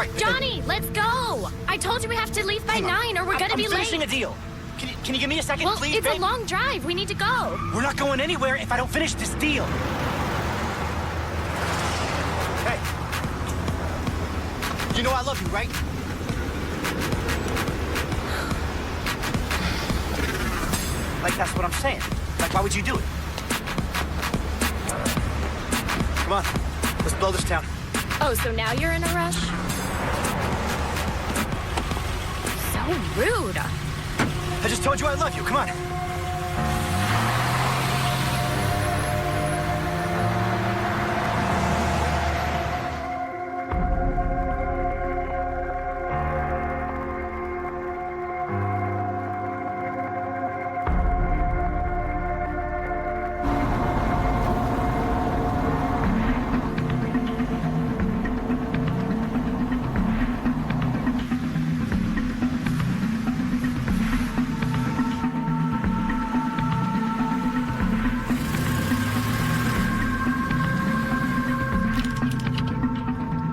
right. Johnny, let's go! I told you we have to leave by 9 or we're gonna be late. I'm finishing a deal. Can you give me a second, please, it's babe? a long drive. We need to go. We're not going anywhere if I don't finish this deal. Hey. You know I love you, right? Like, that's what I'm saying. Like, why would you do it? Come on, let's blow this town. Oh, so now you're in a rush? So rude. I just told you I love you, come on.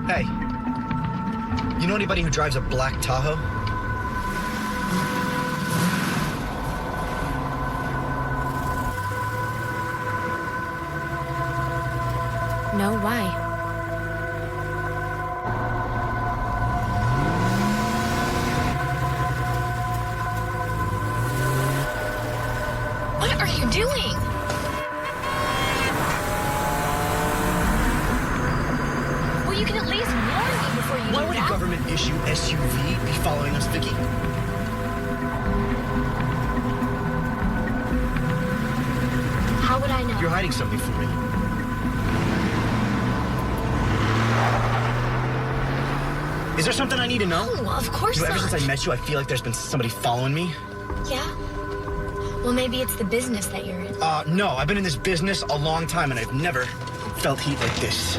Hey, you know anybody who drives a black Tahoe? No, why? What are you doing? Well, you can at least warn me before you do that. Why would a government-issue SUV be following us, Vicky? How would I know? You're hiding something from me. Is there something I need to know? No, of course You know, not. ever since I met you, I feel like there's been somebody following me. Yeah? Well, maybe it's the business that you're in. No, I've been in this business a long time, and I've never felt heat like this.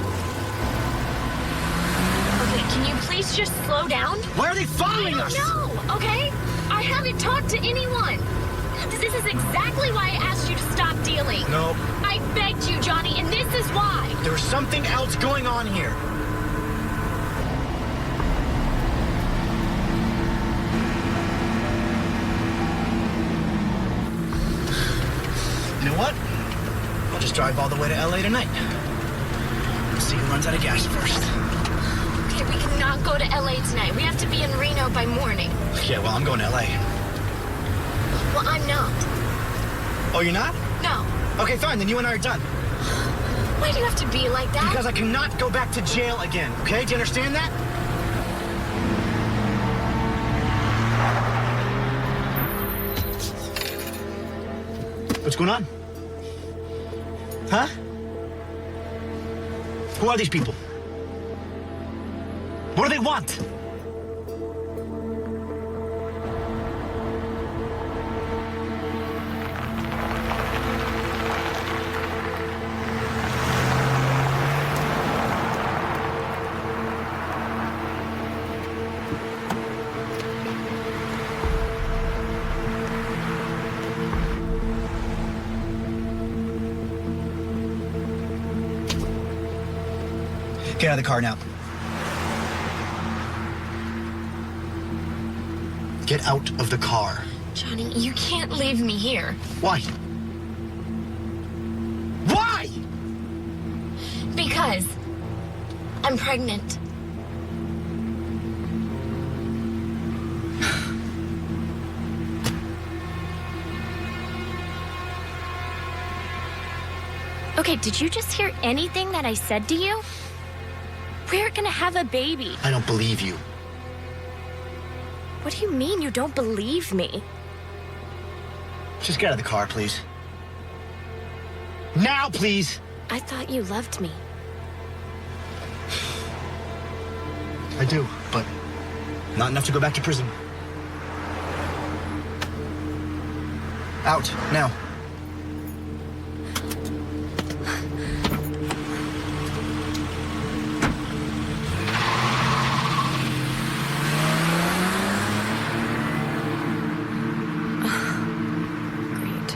Okay, can you please just slow down? Why are they following us? No, okay? I haven't talked to anyone. This is exactly why I asked you to stop dealing. No, I begged you, Johnny, and this is why. there's something else going on here. You know what? I'll just drive all the way to LA tonight. We'll see who runs out of gas first. Okay, we cannot go to LA tonight. We have to be in Reno by morning. Yeah, well, I'm going to LA. Well, I'm not. Oh, you're not? No. Okay, fine, then you and I are done. Why do you have to be like that? Because I cannot go back to jail again, okay? Do you understand that? What's going on? Huh? Who are these people? What do they want? Get out of the car now. Get out of the car. Johnny, you can't leave me here. Why? Why? Because I'm pregnant. Okay, did you just hear anything that I said to you? We're gonna have a baby. I don't believe you. What do you mean you don't believe me? Just get out of the car, please. Now, please. I thought you loved me. I do, but not enough to go back to prison. Out, now. Great.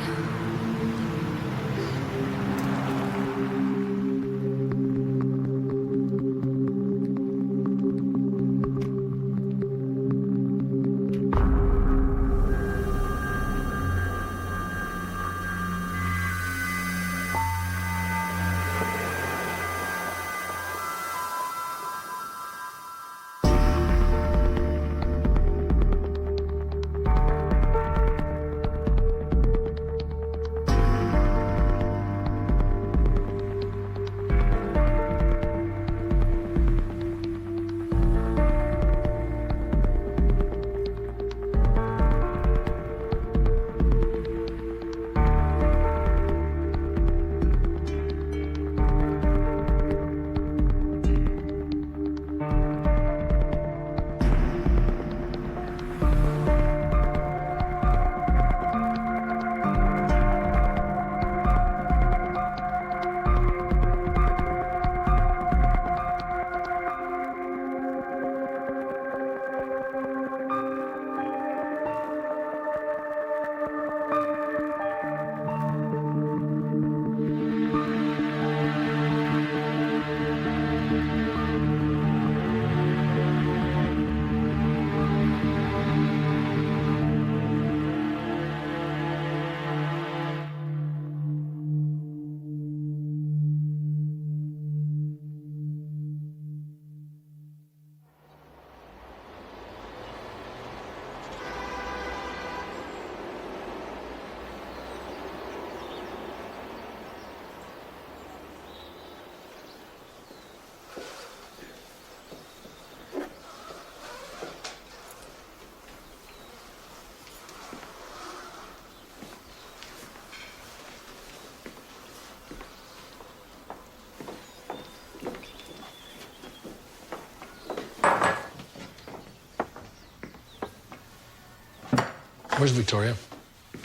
Where's Victoria?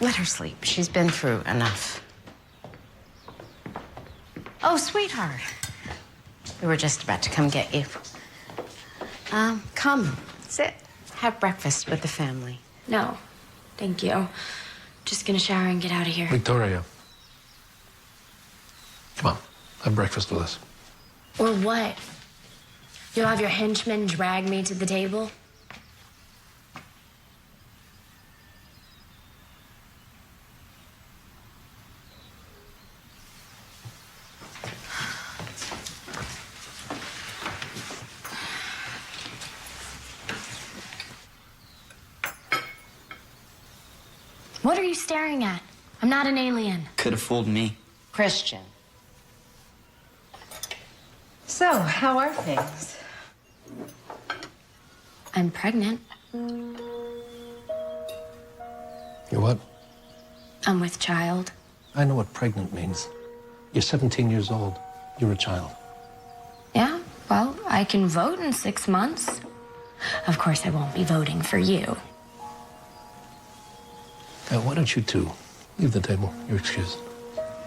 Let her sleep. She's been through enough. Oh, sweetheart. We were just about to come get you. Come, sit. Have breakfast with the family. No, thank you. Just gonna shower and get out of here. Victoria. Come on, have breakfast with us. Or what? You'll have your henchmen drag me to the table? What are you staring at? I'm not an alien. Could have fooled me. Christian. So, how are things? I'm pregnant. You what? I'm with child. I know what pregnant means. You're 17 years old. You're a child. Yeah, well, I can vote in 6 months. Of course, I won't be voting for you. Now, why don't you two leave the table? You're excused.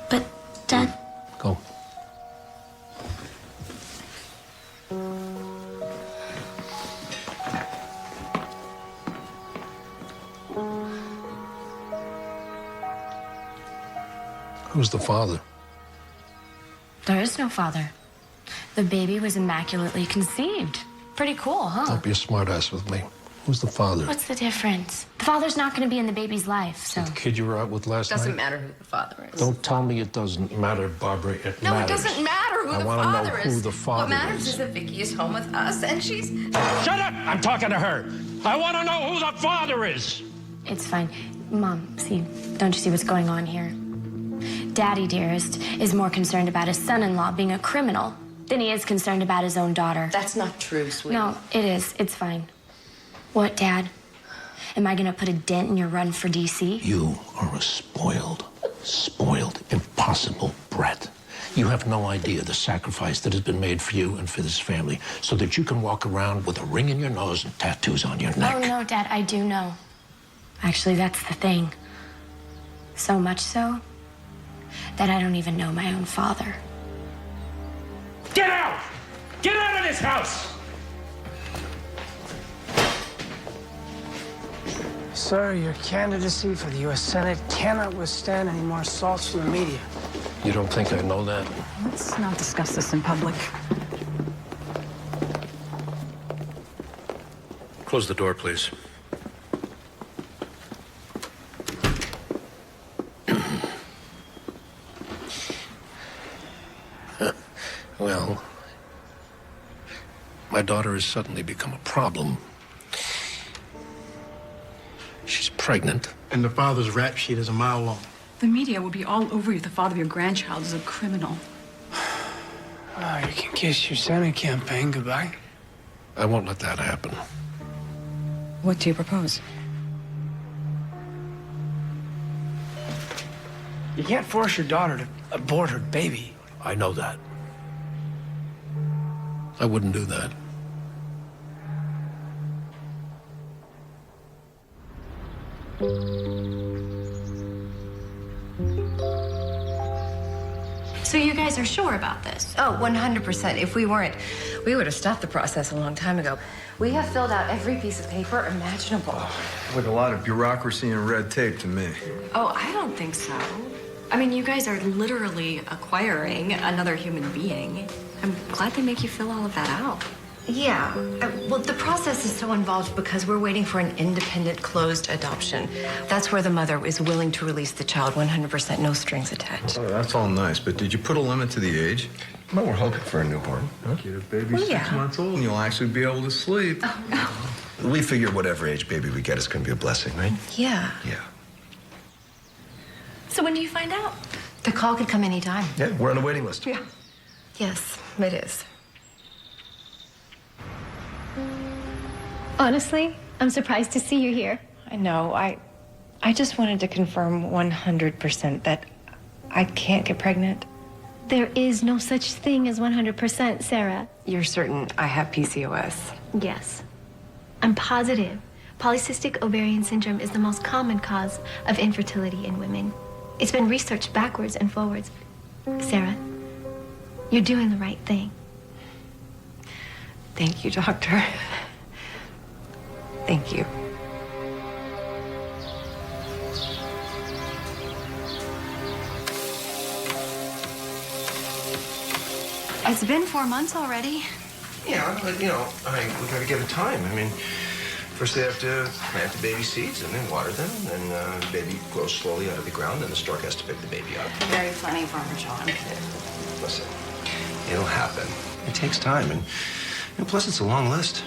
But, Dad... Go. Who's the father? There is no father. The baby was immaculately conceived. Pretty cool, huh? Don't be a smartass with me. Who's the father? What's the difference? The father's not going to be in the baby's life, so... The kid you were out with last night? Doesn't matter who the father is. Don't tell me it doesn't matter, Barbara. It No, matters. it doesn't matter who I the wanna know father is. who the father What matters is. is that Vicky is home with us and she's... Shut up! I'm talking to her. I want to know who the father is. It's fine. Mom, see, don't you see what's going on here? Daddy, dearest, is more concerned about his son-in-law being a criminal than he is concerned about his own daughter. That's not true, sweetie. No, it is. It's fine. What, Dad? Am I gonna put a dent in your run for D.C.? You are a spoiled, impossible brat. You have no idea the sacrifice that has been made for you and for this family so that you can walk around with a ring in your nose and tattoos on your neck. Oh, no, Dad, I do know. Actually, that's the thing. So much so that I don't even know my own father. Get out! Get out of this house! Sir, your candidacy for the U.S. Senate cannot withstand any more assaults from the media. You don't think I know that? Let's not discuss this in public. Close the door, please. Well, my daughter has suddenly become a problem. She's pregnant. And the father's rap sheet is a mile long. The media will be all over you if the father of your grandchild is a criminal. Oh, you can kiss your Senate campaign goodbye. I won't let that happen. What do you propose? You can't force your daughter to abort her baby. I know that. I wouldn't do that. So you guys are sure about this? Oh, 100%. If we weren't, we would have stopped the process a long time ago. We have filled out every piece of paper imaginable. Like a lot of bureaucracy and red tape to me. Oh, I don't think so. I mean, you guys are literally acquiring another human being. I'm glad they make you fill all of that out. Yeah. Well, the process is so involved because we're waiting for an independent, closed adoption. That's where the mother is willing to release the child 100%, no strings attached. Oh, that's all nice, but did you put a limit to the age? Well, we're hoping for a newborn. Huh? Get a baby Well, 6 yeah. months old and you'll actually be able to sleep. Oh, no. We figure whatever age baby we get is going to be a blessing, right? Yeah. Yeah. So when do you find out? The call could come anytime. Yeah, we're on the waiting list. Yeah. Yes, it is. Honestly, I'm surprised to see you here. I know. I just wanted to confirm 100% that I can't get pregnant. There is no such thing as 100%, Sarah. You're certain I have PCOS? Yes. I'm positive. Polycystic ovarian syndrome is the most common cause of infertility in women. It's been researched backwards and forwards. Sarah, you're doing the right thing. Thank you, Doctor. Thank you. It's been 4 months already. Yeah, but, we gotta give it time. I mean, first they have to plant the baby seeds and then water them, and the baby grows slowly out of the ground, and the stork has to pick the baby up. Very funny, Farmer John. Listen, it'll happen. It takes time, and plus it's a long list.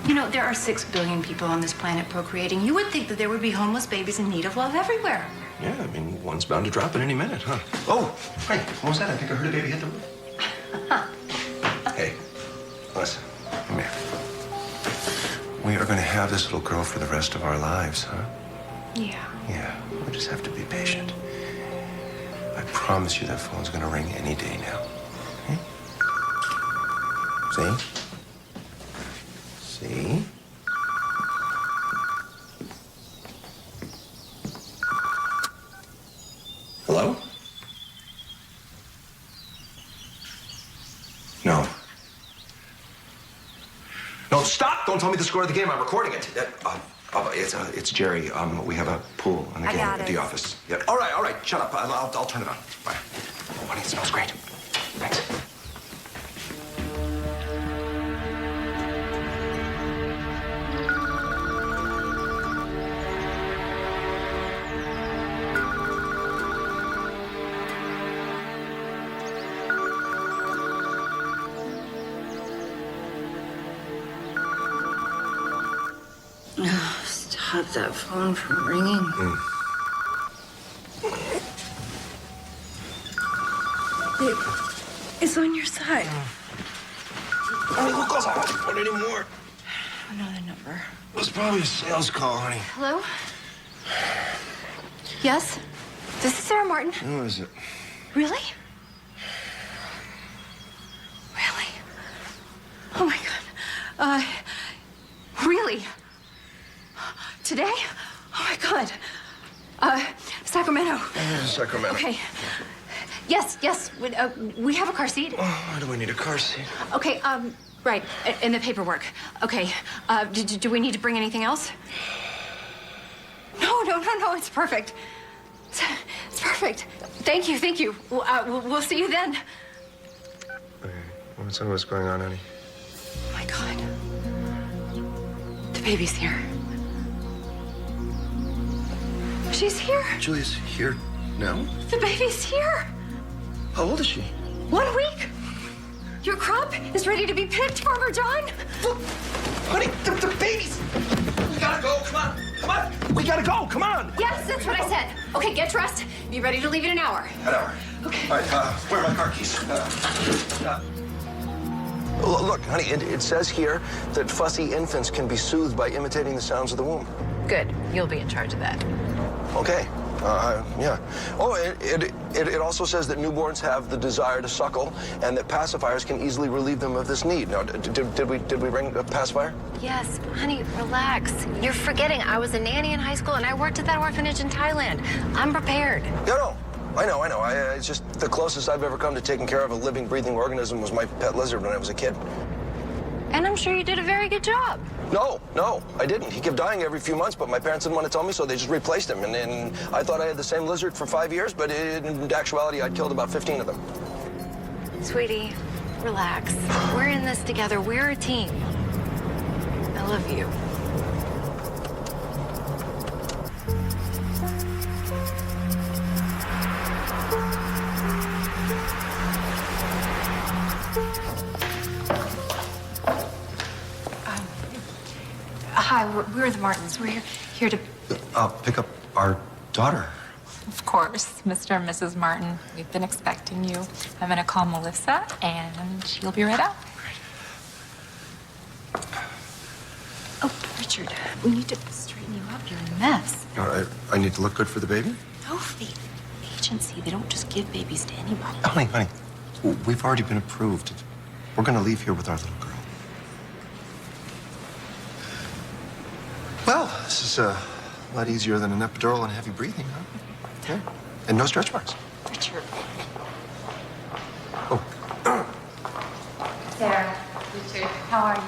You know, there are 6 billion people on this planet procreating. You would think that there would be homeless babies in need of love everywhere. Yeah, I mean, one's bound to drop at any minute, huh? Oh, hey, what was that? I think I heard a baby hit the roof. Hey, listen, come here. We are going to have this little girl for the rest of our lives, huh? Yeah. Yeah, we just have to be patient. I promise you that phone's going to ring any day now. Okay? See? See? Hello? No. No, stop! Don't tell me the score of the game. I'm recording it. It's Jerry. We have a pool on the game at the office. Yeah. All right. Shut up. I'll turn it on. Bye. Oh, honey, it smells great. Thanks. Stop that phone from ringing. It's on your side. Honey, look, I don't want it anymore. Another number. It was probably a sales call, honey. Hello? Yes? This is Sarah Martin. Who is it? Really? Really? Oh my God. Really? Today? Oh my God. Sacramento. Sacramento. Okay. Yes. We have a car seat. Oh, why do we need a car seat? Okay, right, in the paperwork. Okay, do we need to bring anything else? No, it's perfect. It's perfect. Thank you. We'll see you then. Okay, what's going on, honey? Oh my God. The baby's here. She's here. Julia's here now? The baby's here. How old is she? 1 week. Your crop is ready to be picked, Farmer John. Look, honey, the baby's... We gotta go, come on. We gotta go, come on. Yes, that's what I said. Okay, get dressed. Be ready to leave in an hour. An hour. Okay. All right, where are my car keys? Look, honey, it says here that fussy infants can be soothed by imitating the sounds of the womb. Good. You'll be in charge of that. Okay. Yeah. Oh, it also says that newborns have the desire to suckle, and that pacifiers can easily relieve them of this need. Now, did we bring a pacifier? Yes, honey, relax. You're forgetting I was a nanny in high school and I worked at that orphanage in Thailand. I'm prepared. No. I know. It's just the closest I've ever come to taking care of a living, breathing organism was my pet lizard when I was a kid. And I'm sure you did a very good job. No, I didn't. He kept dying every few months, but my parents didn't want to tell me, so they just replaced him. And I thought I had the same lizard for 5 years, but in actuality, I'd killed about 15 of them. Sweetie, relax. We're in this together. We're a team. I love you. Hi, we're the Martins. We're here to... Pick up our daughter. Of course, Mr. and Mrs. Martin. We've been expecting you. I'm going to call Melissa, and she'll be right out. Oh, Richard, we need to straighten you up. You're a mess. I need to look good for the baby? No, the agency. They don't just give babies to anybody. Honey, we've already been approved. We're going to leave here with our little girl. is a lot easier than an epidural and heavy breathing, huh? Yeah. And no stretch marks. Richard. Oh. Sarah, Richard, how are you?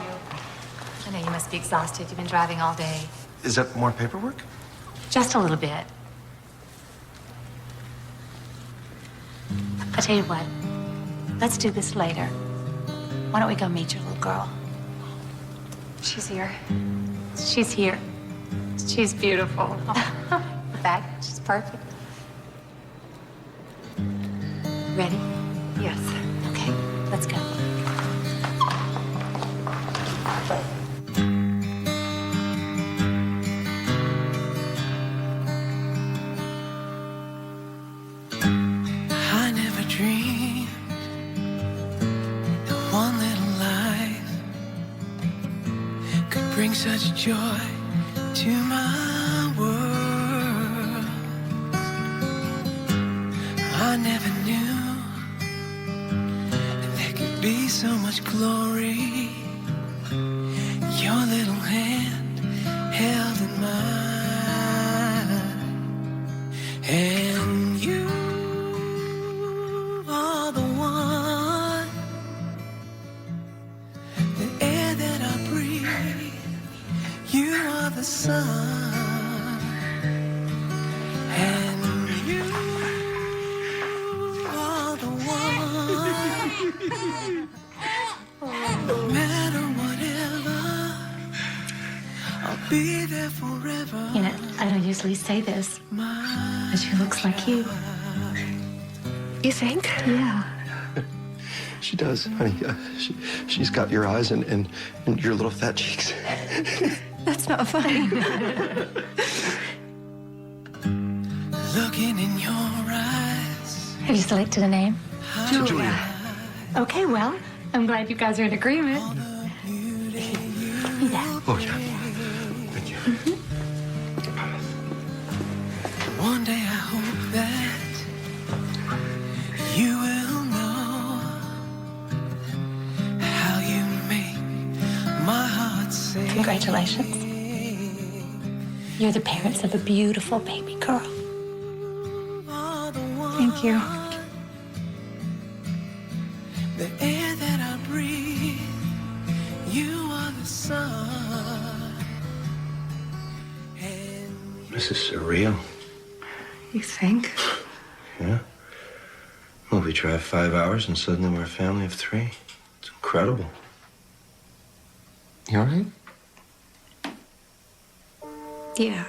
I know you must be exhausted. You've been driving all day. Is that more paperwork? Just a little bit. I'll tell you what. Let's do this later. Why don't we go meet your little girl? She's here. She's here. She's beautiful. In fact, she's perfect. Ready? Yes. Okay, let's go. I never dreamed that one little life could bring such joy to my world. I never knew there could be so much glory. Your little hand held in mine, and you are the one, the air that I breathe. You are the sun, and you are the one. No matter whatever, I'll be there forever. You know, I don't usually say this, but she looks like you. You think? Yeah. She does, honey. She's got your eyes and your little fat cheeks. That's not funny. Looking in your eyes. Have you selected a name? Julia. Okay, well, I'm glad you guys are in agreement. Oh, yeah. Thank you. One day I hope that you will know how you make my heart sing. Congratulations. You're the parents of a beautiful baby girl. Thank you. The air that I breathe, you are the sun. This is surreal. You think? Yeah. Well, we drive 5 hours and suddenly we're a family of 3. It's incredible. You all right? Yeah,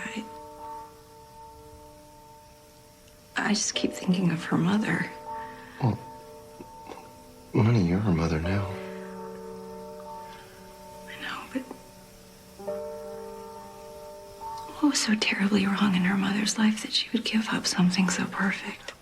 I just keep thinking of her mother. Well, honey, you're her mother now. I know, but what was so terribly wrong in her mother's life that she would give up something so perfect?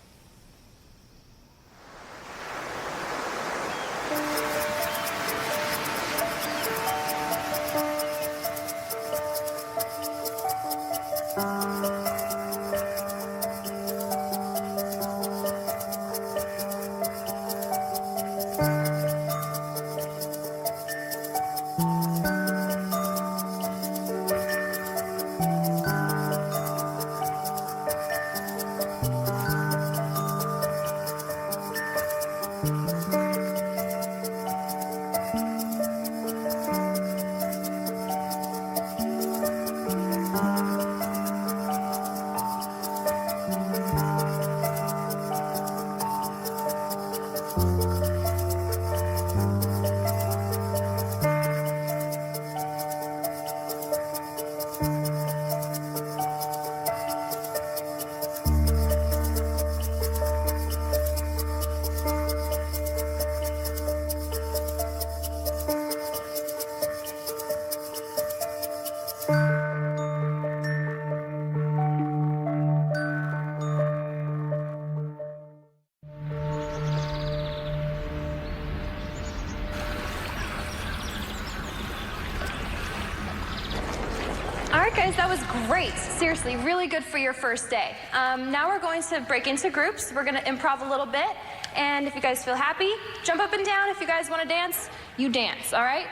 All right, guys, that was great. Seriously, really good for your first day. Now we're going to break into groups. We're going to improv a little bit. And if you guys feel happy, jump up and down. If you guys want to dance, you dance, all right?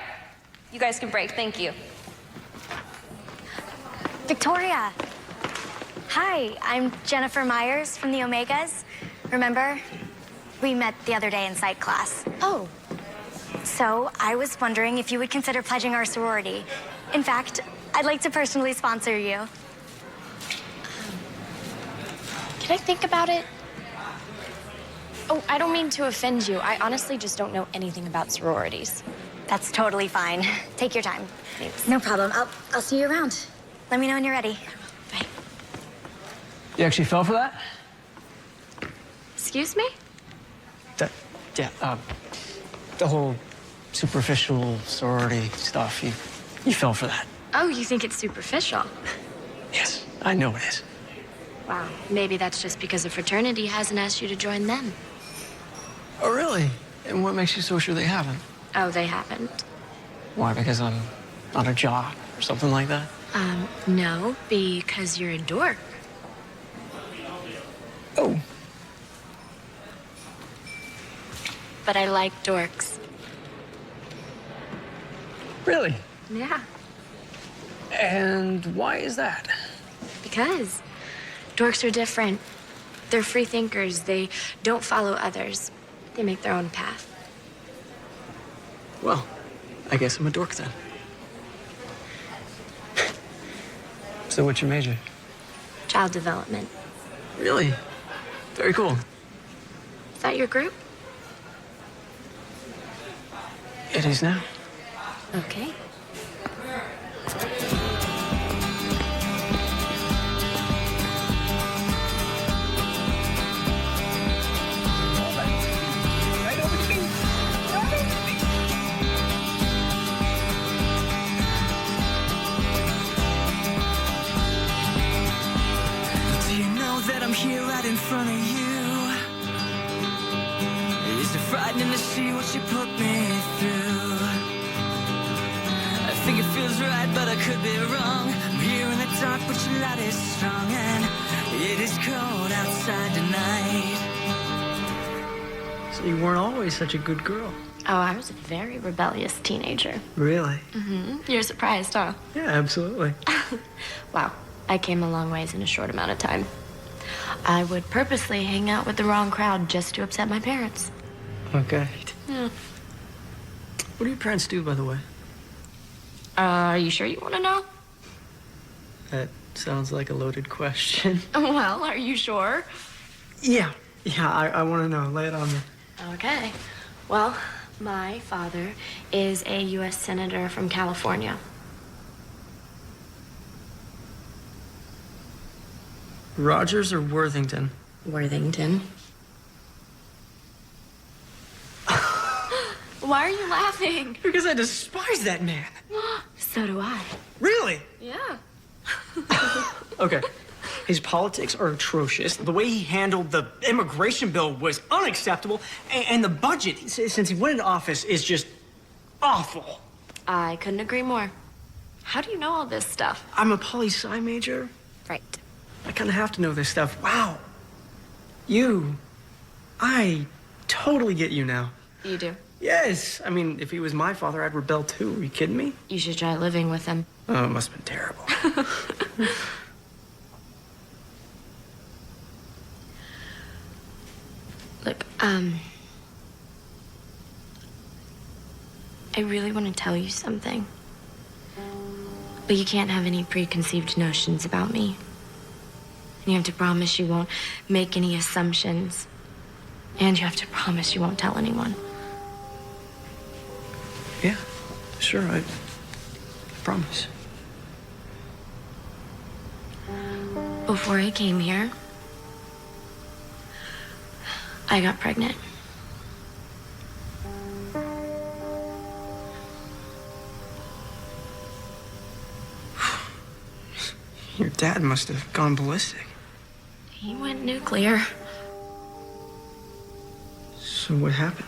You guys can break. Thank you. Victoria. Hi, I'm Jennifer Myers from the Omegas. Remember? We met the other day in psych class. Oh. So I was wondering if you would consider pledging our sorority. In fact, I'd like to personally sponsor you. Can I think about it? Oh, I don't mean to offend you. I honestly just don't know anything about sororities. That's totally fine. Take your time. Thanks. No problem. I'll see you around. Let me know when you're ready. Bye. You actually fell for that? Excuse me? The whole superficial sorority stuff. You fell for that. Oh, you think it's superficial? Yes, I know it is. Wow, maybe that's just because a fraternity hasn't asked you to join them. Oh, really? And what makes you so sure they haven't? Oh, they haven't? Why, because I'm not a jock or something like that? No, because you're a dork. Oh. But I like dorks. Really? Yeah. And why is that? Because dorks are different. They're free thinkers. They don't follow others. They make their own path. Well, I guess I'm a dork then. So what's your major? Child development. Really? Very cool. Is that your group? It is now. Okay. That I'm here right in front of you. Is it frightening to see what you put me through? I think it feels right, but I could be wrong. I'm here in the dark, but your light is strong, and it is cold outside tonight. So you weren't always such a good girl. Oh, I was a very rebellious teenager. Really? Mm-hmm. You're surprised, huh? Yeah, absolutely. Wow, I came a long ways in a short amount of time. I would purposely hang out with the wrong crowd just to upset my parents. Okay. Yeah. What do your parents do, by the way? Are you sure you want to know? That sounds like a loaded question. Well, are you sure? Yeah, I want to know. Lay it on me. Okay. Well, my father is a U.S. Senator from California. Rogers or Worthington? Worthington. Why are you laughing? Because I despise that man. So do I. Really? Yeah. Okay. His politics are atrocious. The way he handled the immigration bill was unacceptable. And the budget, since he went into office, is just awful. I couldn't agree more. How do you know all this stuff? I'm a poli-sci major. Right. I kind of have to know this stuff. Wow. I totally get you now. You do? Yes. I mean, if he was my father, I'd rebel too. Are you kidding me? You should try living with him. Oh, it must have been terrible. Look, I really want to tell you something. But you can't have any preconceived notions about me. You have to promise you won't make any assumptions. And you have to promise you won't tell anyone. Yeah, sure, I promise. Before I came here, I got pregnant. Your dad must have gone ballistic. He went nuclear. So what happened?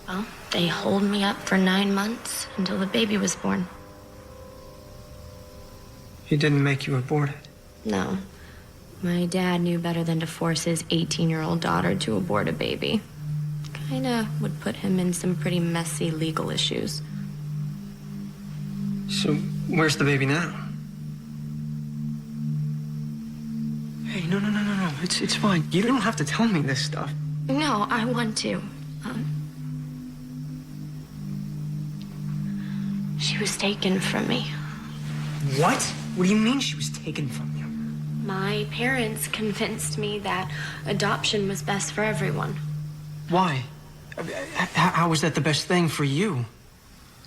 Well, they holed me up for 9 months until the baby was born. He didn't make you abort it? No. My dad knew better than to force his 18-year-old daughter to abort a baby. Kinda would put him in some pretty messy legal issues. So, where's the baby now? Hey, no. It's fine. You don't have to tell me this stuff. No, I want to. She was taken from me. What? What do you mean she was taken from you? My parents convinced me that adoption was best for everyone. Why? How was that the best thing for you?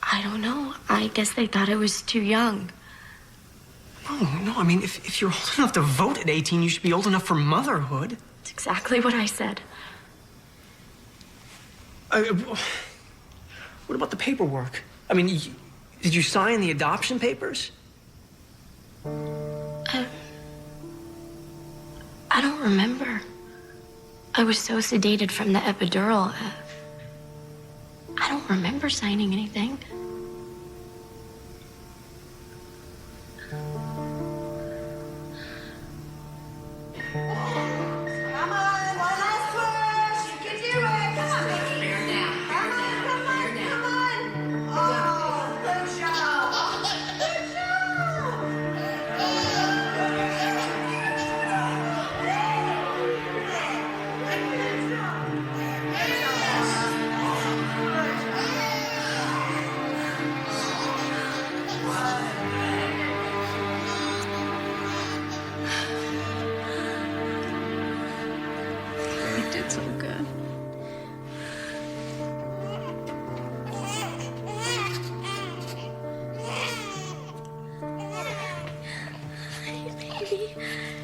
I don't know. I guess they thought I was too young. No, I mean, if you're old enough to vote at 18, you should be old enough for motherhood. It's exactly what I said. What about the paperwork? I mean, did you sign the adoption papers? I don't remember. I was so sedated from the epidural. I don't remember signing anything.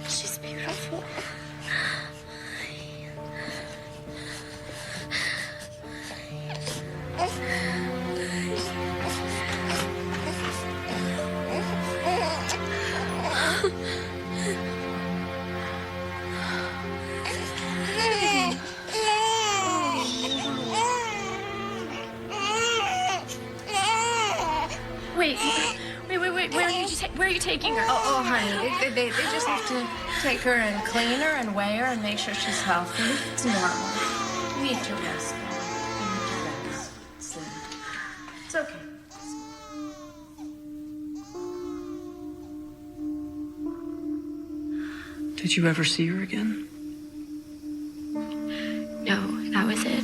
She's beautiful. Wait. Where are you taking her? Oh, honey, they just have to take her and clean her and weigh her and make sure she's healthy. It's normal. You need to rest. Sleep. It's okay. Did you ever see her again? No, that was it.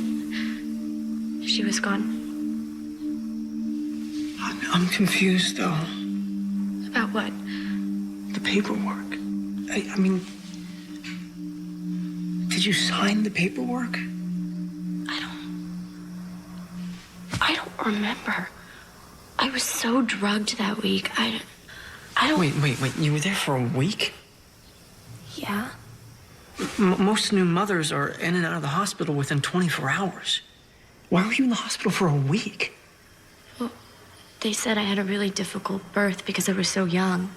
She was gone. I'm confused, though. About what? The paperwork. I mean, did you sign the paperwork? I don't remember. I was so drugged that week. I don't... Wait. You were there for a week? Yeah. Most new mothers are in and out of the hospital within 24 hours. Why were you in the hospital for a week? Well, they said I had a really difficult birth because I was so young,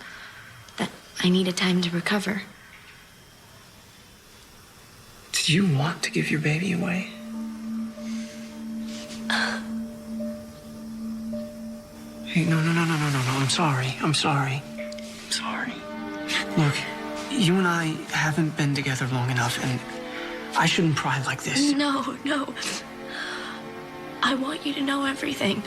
that I needed time to recover. Did you want to give your baby away? Hey, no. I'm sorry. Look, you and I haven't been together long enough, and I shouldn't pry like this. No. I want you to know everything.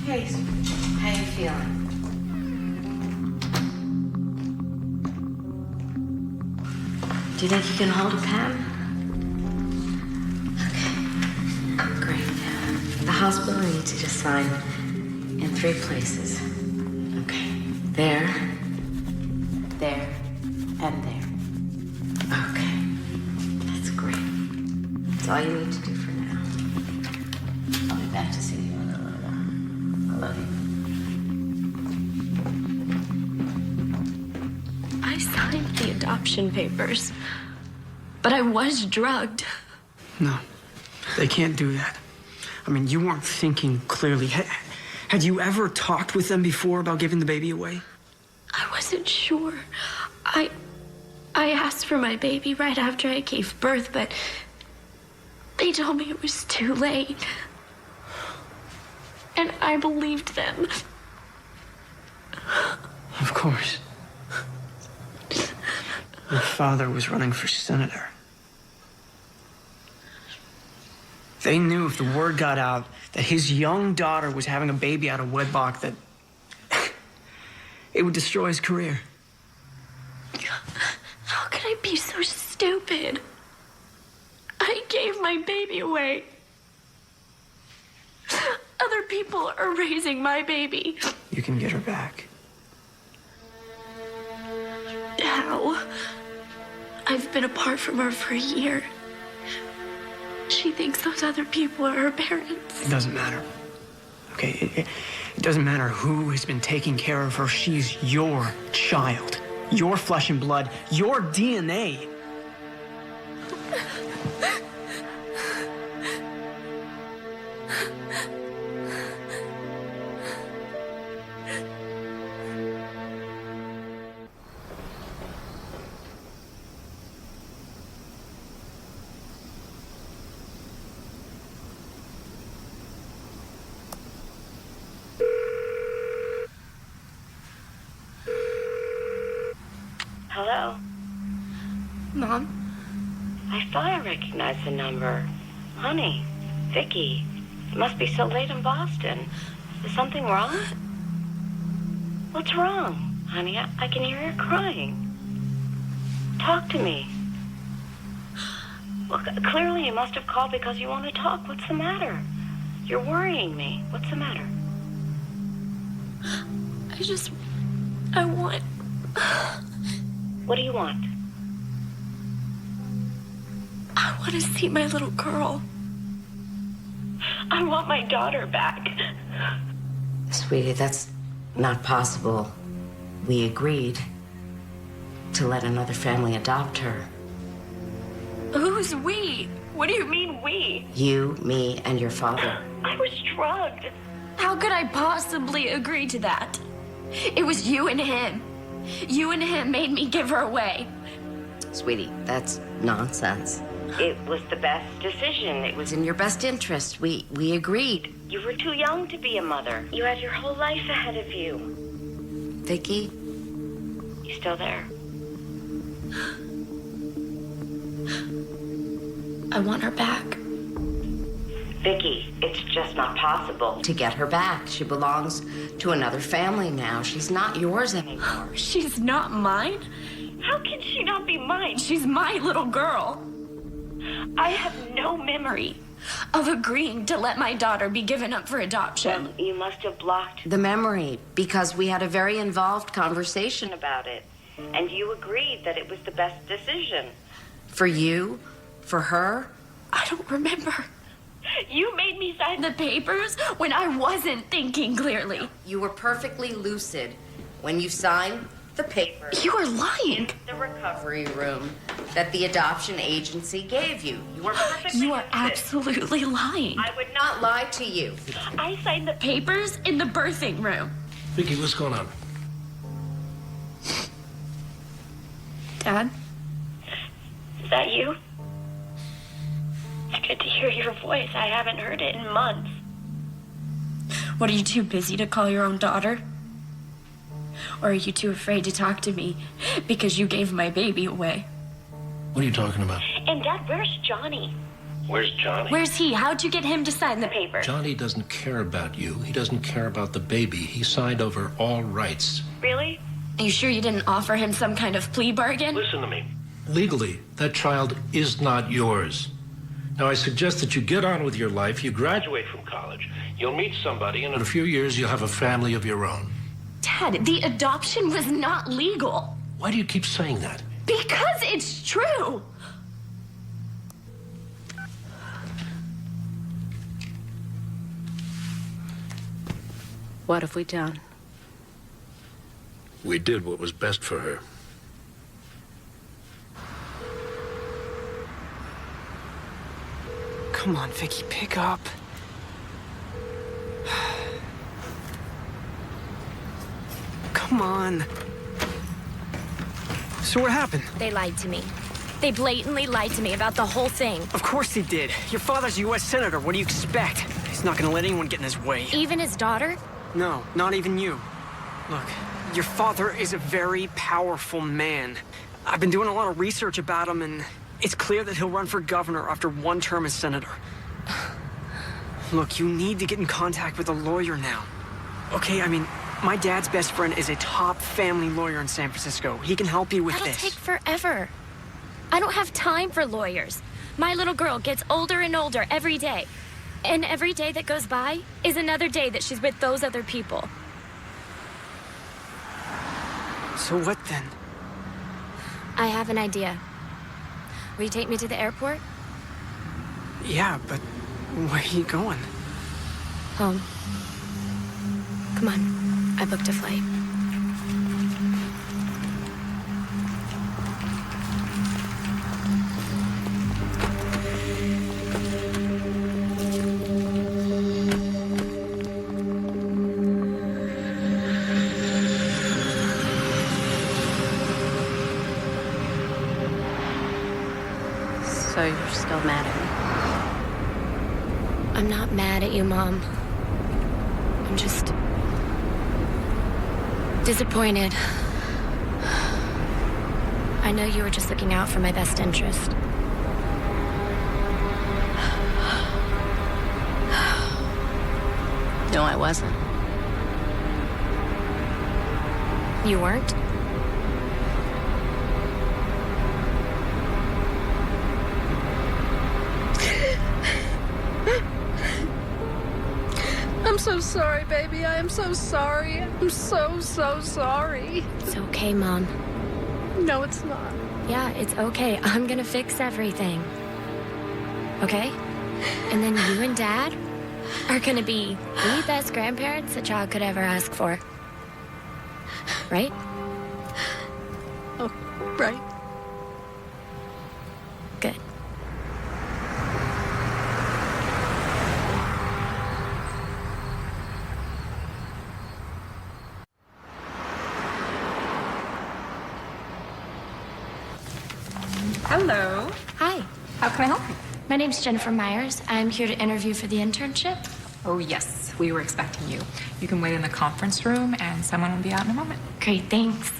Hey, how you feeling? Do you think you can hold a Pam? Okay, great. The hospital needs you to sign in 3 places. Okay, there, and there. Okay, that's great. That's all you need to do for now. I'll be back to see you in a little while. I love you. I signed the adoption papers, but I was drugged. No, they can't do that. I mean, you weren't thinking clearly. Had you ever talked with them before about giving the baby away? I wasn't sure. I asked for my baby right after I gave birth, but They told me it was too late. And I believed them. Of course. Your father was running for senator. They knew if the word got out that his young daughter was having a baby out of wedlock, that it would destroy his career. How could I be so stupid? I gave my baby away. Other people are raising my baby. You can get her back. How? I've been apart from her for a year. She thinks those other people are her parents. It doesn't matter. Okay, it doesn't matter who has been taking care of her. She's your child. Your flesh and blood. Your DNA. Hello? Mom? I thought I recognized the number. Honey, Vicky, it must be so late in Boston. Is something wrong? What's wrong? Honey, I can hear you crying. Talk to me. Well, clearly you must have called because you want to talk. What's the matter? You're worrying me. What's the matter? I want... What do you want? I want to see my little girl. I want my daughter back. Sweetie, that's not possible. We agreed to let another family adopt her. Who's we? What do you mean we? You, me, and your father. I was drugged. How could I possibly agree to that? It was you and him. You and him made me give her away. Sweetie, that's nonsense. It was the best decision. It was in your best interest. We agreed. You were too young to be a mother. You had your whole life ahead of you. Vicky, you still there? I want her back. Vicky, it's just not possible to get her back. She belongs to another family now. She's not yours anymore. She's not mine? How can she not be mine? She's my little girl. I have no memory of agreeing to let my daughter be given up for adoption. Well, you must have blocked the memory because we had a very involved conversation about it. And you agreed that it was the best decision. For you? For her? I don't remember. You made me sign the papers when I wasn't thinking clearly. You were perfectly lucid when you signed the papers. You are lying. In the recovery room that the adoption agency gave you. You were perfectly You are lucid. absolutely lying. I would not lie to you. I signed the papers in the birthing room. Vicky, what's going on? Dad? Is that you? It's good to hear your voice. I haven't heard it in months. What, are you too busy to call your own daughter? Or are you too afraid to talk to me because you gave my baby away? What are you talking about? And Dad, where's Johnny? Where's Johnny? Where's he? How'd you get him to sign the paper? Johnny doesn't care about you. He doesn't care about the baby. He signed over all rights. Really? Are you sure you didn't offer him some kind of plea bargain? Listen to me. Legally, that child is not yours. Now, I suggest that you get on with your life. You graduate from college. You'll meet somebody, and in a few years, you'll have a family of your own. Dad, the adoption was not legal. Why do you keep saying that? Because it's true. What have we done? We did what was best for her. Come on, Vicky, pick up. Come on. So what happened? They lied to me. They blatantly lied to me about the whole thing. Of course he did. Your father's a U.S. Senator. What do you expect? He's not gonna let anyone get in his way. Even his daughter? No, not even you. Look, your father is a very powerful man. I've been doing a lot of research about him, and it's clear that he'll run for governor after one term as senator. Look, you need to get in contact with a lawyer now. Okay, I mean, my dad's best friend is a top family lawyer in San Francisco. He can help you with That'll this. take forever. I don't have time for lawyers. My little girl gets older and older every day. And every day that goes by is another day that she's with those other people. So what then? I have an idea. Will you take me to the airport? Yeah, but where are you going? Home. Come on. I booked a flight. So you're still mad at me? I'm not mad at you, Mom. I'm just disappointed. I know you were just looking out for my best interest. No, I wasn't. You weren't? I'm so sorry, baby. I am so sorry. I'm so sorry. It's okay, Mom. No, it's not. Yeah, it's okay. I'm gonna fix everything. Okay? And then you and Dad are gonna be the best grandparents a child could ever ask for. Right? Oh, right. Good. Hello. Hi. How can I help you? My name's Jennifer Myers. I'm here to interview for the internship. Oh, yes. We were expecting you. You can wait in the conference room, and someone will be out in a moment. Great, thanks.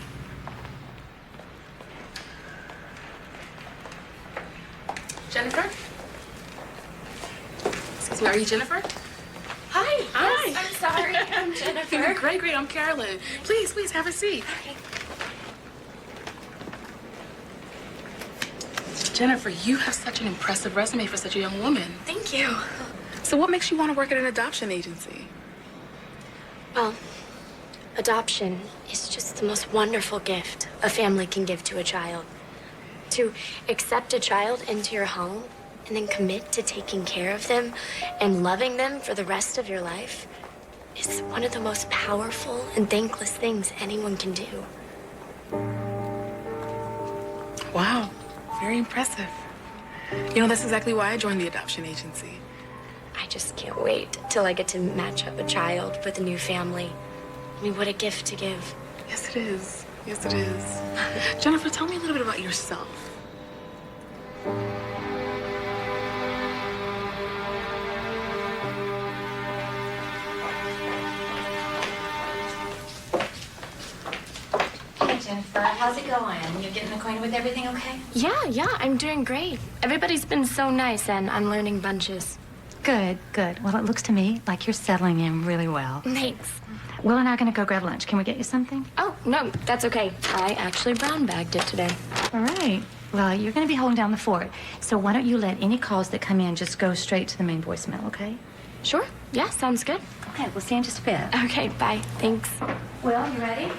Jennifer? Excuse me, are you Jennifer? Hi. Hi. Yes, I'm sorry. I'm Jennifer. Great. I'm Carolyn. Please, have a seat. Okay. Jennifer, you have such an impressive resume for such a young woman. Thank you. So what makes you want to work at an adoption agency? Well, adoption is just the most wonderful gift a family can give to a child. To accept a child into your home and then commit to taking care of them and loving them for the rest of your life is one of the most powerful and thankless things anyone can do. Wow, very impressive. You know, that's exactly why I joined the adoption agency. I just can't wait till I get to match up a child with a new family. I mean, what a gift to give. Yes, it is. Yes, it is. Jennifer, tell me a little bit about yourself. Hey, Jennifer, how's it going? You're getting acquainted with everything okay? Yeah, I'm doing great. Everybody's been so nice and I'm learning bunches. Good. Well, it looks to me like you're settling in really well. Thanks. Will and I are going to go grab lunch. Can we get you something? Oh, no, that's okay. I actually brown bagged it today. All right. Well, you're going to be holding down the fort. So why don't you let any calls that come in just go straight to the main voicemail, okay? Sure. Yeah, sounds good. Okay, we'll see you in just a bit. Okay, bye. Thanks. Will, you ready?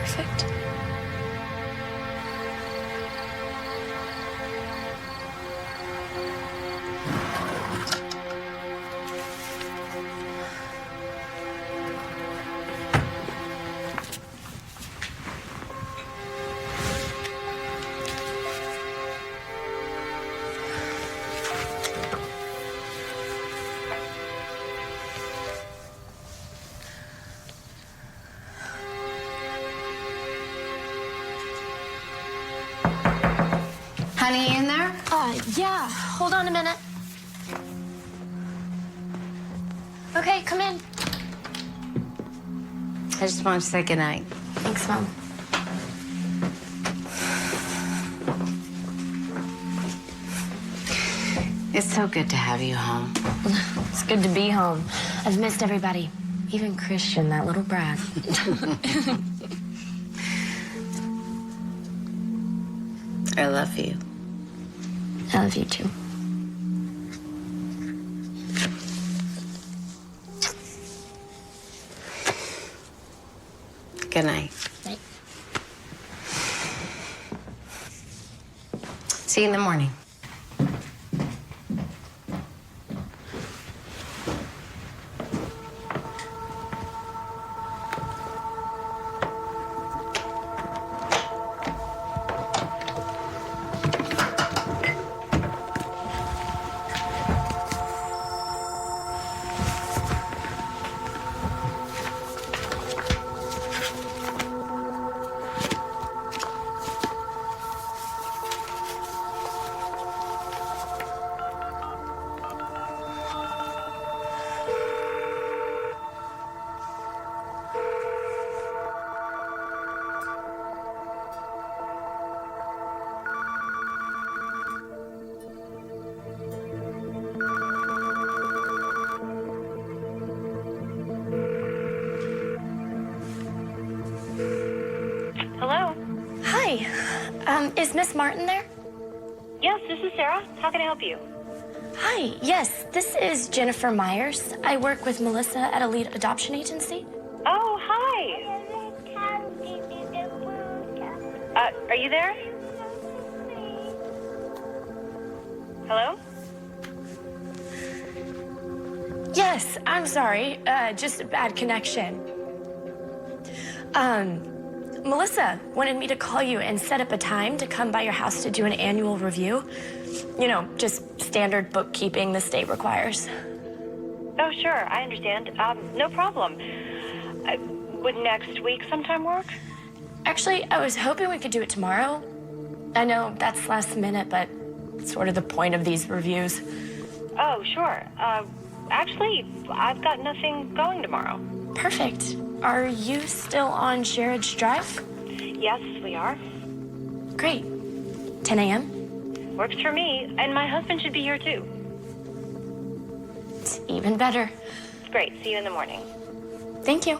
Perfect. Honey, you in there? Yeah. Hold on a minute. Okay, come in. I just want to say goodnight. Thanks, Mom. It's so good to have you home. It's good to be home. I've missed everybody. Even Christian, that little brat. I love you. I love you too. Good night. Night. See you in the morning. Hello? Hi. Is Miss Martin there? Yes, this is Sarah. How can I help you? Hi. Yes, this is Jennifer Myers. I work with Melissa at a lead adoption agency. Oh, hi. Are you there? Hello? Yes, I'm sorry. Just a bad connection. Melissa wanted me to call you and set up a time to come by your house to do an annual review. You know, just standard bookkeeping the state requires. Oh, sure. I understand. No problem. Would next week sometime work? Actually, I was hoping we could do it tomorrow. I know that's last minute, but it's sort of the point of these reviews. Oh, sure. Actually, I've got nothing going tomorrow. Perfect. Are you still on Sherridge Drive? Yes, we are. Great. 10 a.m.? Works for me, and my husband should be here too. It's even better. Great. See you in the morning. Thank you.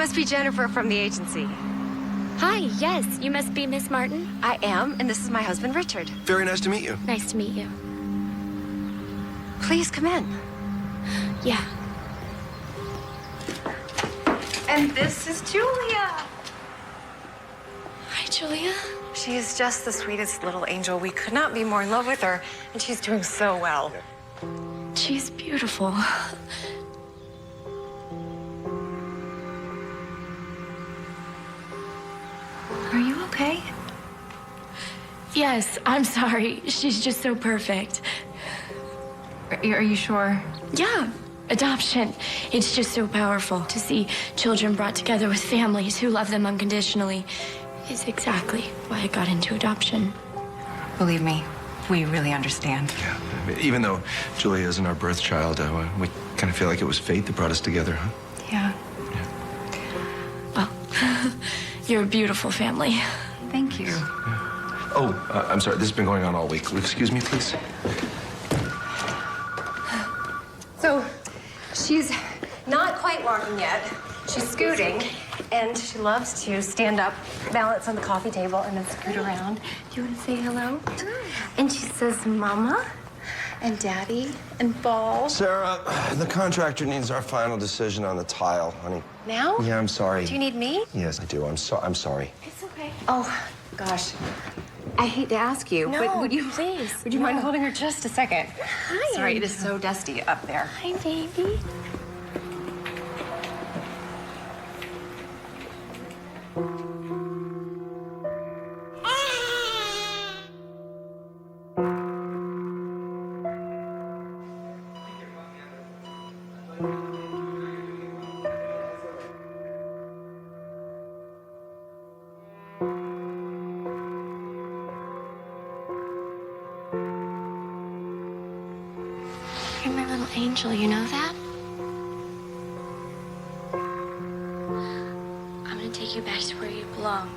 must be Jennifer from the agency. Hi, yes, you must be Miss Martin. I am, and this is my husband, Richard. Very nice to meet you. Nice to meet you. Please come in. Yeah. And this is Julia. Hi, Julia. She is just the sweetest little angel. We could not be more in love with her, and she's doing so well. She's beautiful. Are you okay? Yes, I'm sorry. She's just so perfect. Are you sure? Yeah. Adoption. It's just so powerful to see children brought together with families who love them unconditionally. Is exactly why I got into adoption. Believe me, we really understand. Yeah. Even though Julia isn't our birth child, we kind of feel like it was fate that brought us together, huh? Yeah. Well, you're a beautiful family. Thank you. Oh, I'm sorry. This has been going on all week. Will you excuse me, please? So, she's not quite walking yet. She's scooting, and she loves to stand up, balance on the coffee table, and then scoot around. Do you want to say hello? And she says, Mama, and Daddy, and Ball. Sarah, the contractor needs our final decision on the tile, honey. Now? Yeah, I'm sorry. Do you need me? Yes, I do. I'm sorry. It's okay. Oh, gosh. I hate to ask you, No, but would you please? mind holding her just a second? Hi. Sorry, it is so dusty up there. Hi, baby. You're my little angel, you know that? I'm gonna take you back to where you belong.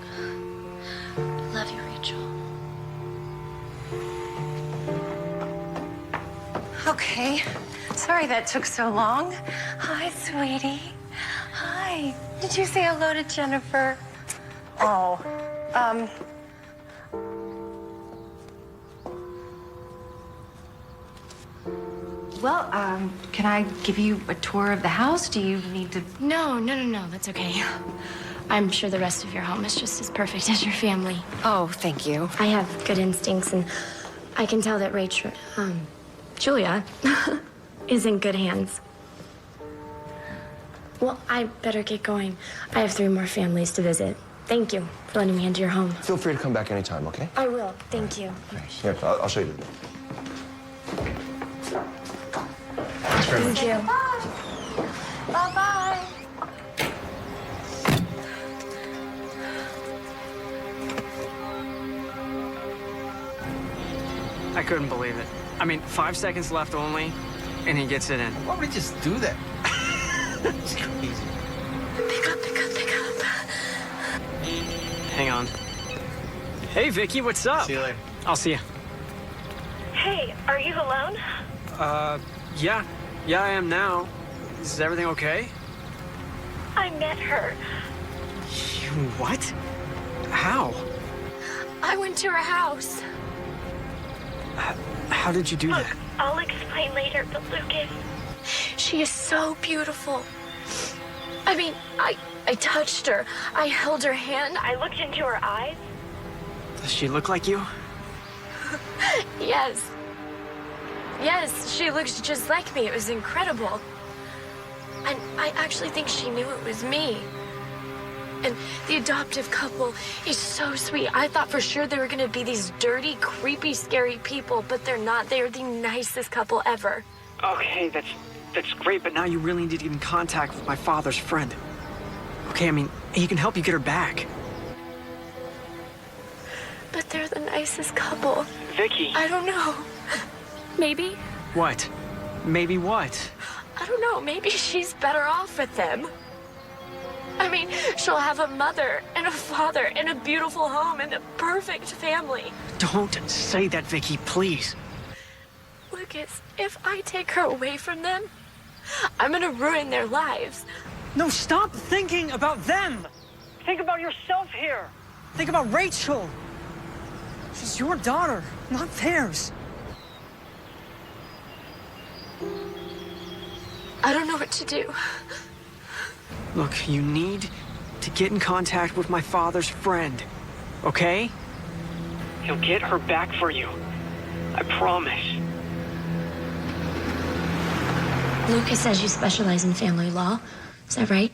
I love you, Rachel. Okay. Sorry that took so long. Hi, sweetie. Hi. Did you say hello to Jennifer? Oh, Well, can I give you a tour of the house? Do you need to? No, that's okay. I'm sure the rest of your home is just as perfect as your family. Oh, thank you. I have good instincts, and I can tell that Julia, is in good hands. Well, I better get going. I have 3 more families to visit. Thank you for letting me into your home. Feel free to come back anytime, okay? I will. Thank you. Here, I'll show you. Thanks very much. Thank you. Bye-bye. I couldn't believe it. I mean, 5 seconds left only, and he gets it in. Why would he just do that? It's crazy. Pick up. Hang on. Hey, Vicky, what's up? See you later. I'll see you. Hey, are you alone? Yeah. Yeah, I am now. Is everything okay? I met her. You what? How? I went to her house. How did you do that? I'll explain later, but Lucas... She is so beautiful. I mean, I touched her. I held her hand. I looked into her eyes. Does she look like you? Yes. Yes, she looks just like me. It was incredible. And I actually think she knew it was me. And the adoptive couple is so sweet. I thought for sure they were going to be these dirty, creepy, scary people, but they're not. They are the nicest couple ever. Okay, that's great, but now you really need to get in contact with my father's friend. Okay, I mean, he can help you get her back. But they're the nicest couple. Vicky. I don't know. Maybe. What? Maybe what? I don't know. Maybe she's better off with them. I mean, she'll have a mother and a father and a beautiful home and a perfect family. Don't say that, Vicky, please. Lucas, if I take her away from them, I'm gonna ruin their lives. No, stop thinking about them. Think about yourself here. Think about Rachel. She's your daughter, not theirs. I don't know what to do. Look, you need to get in contact with my father's friend, okay? He'll get her back for you. I promise. Lucas says you specialize in family law. Is that right?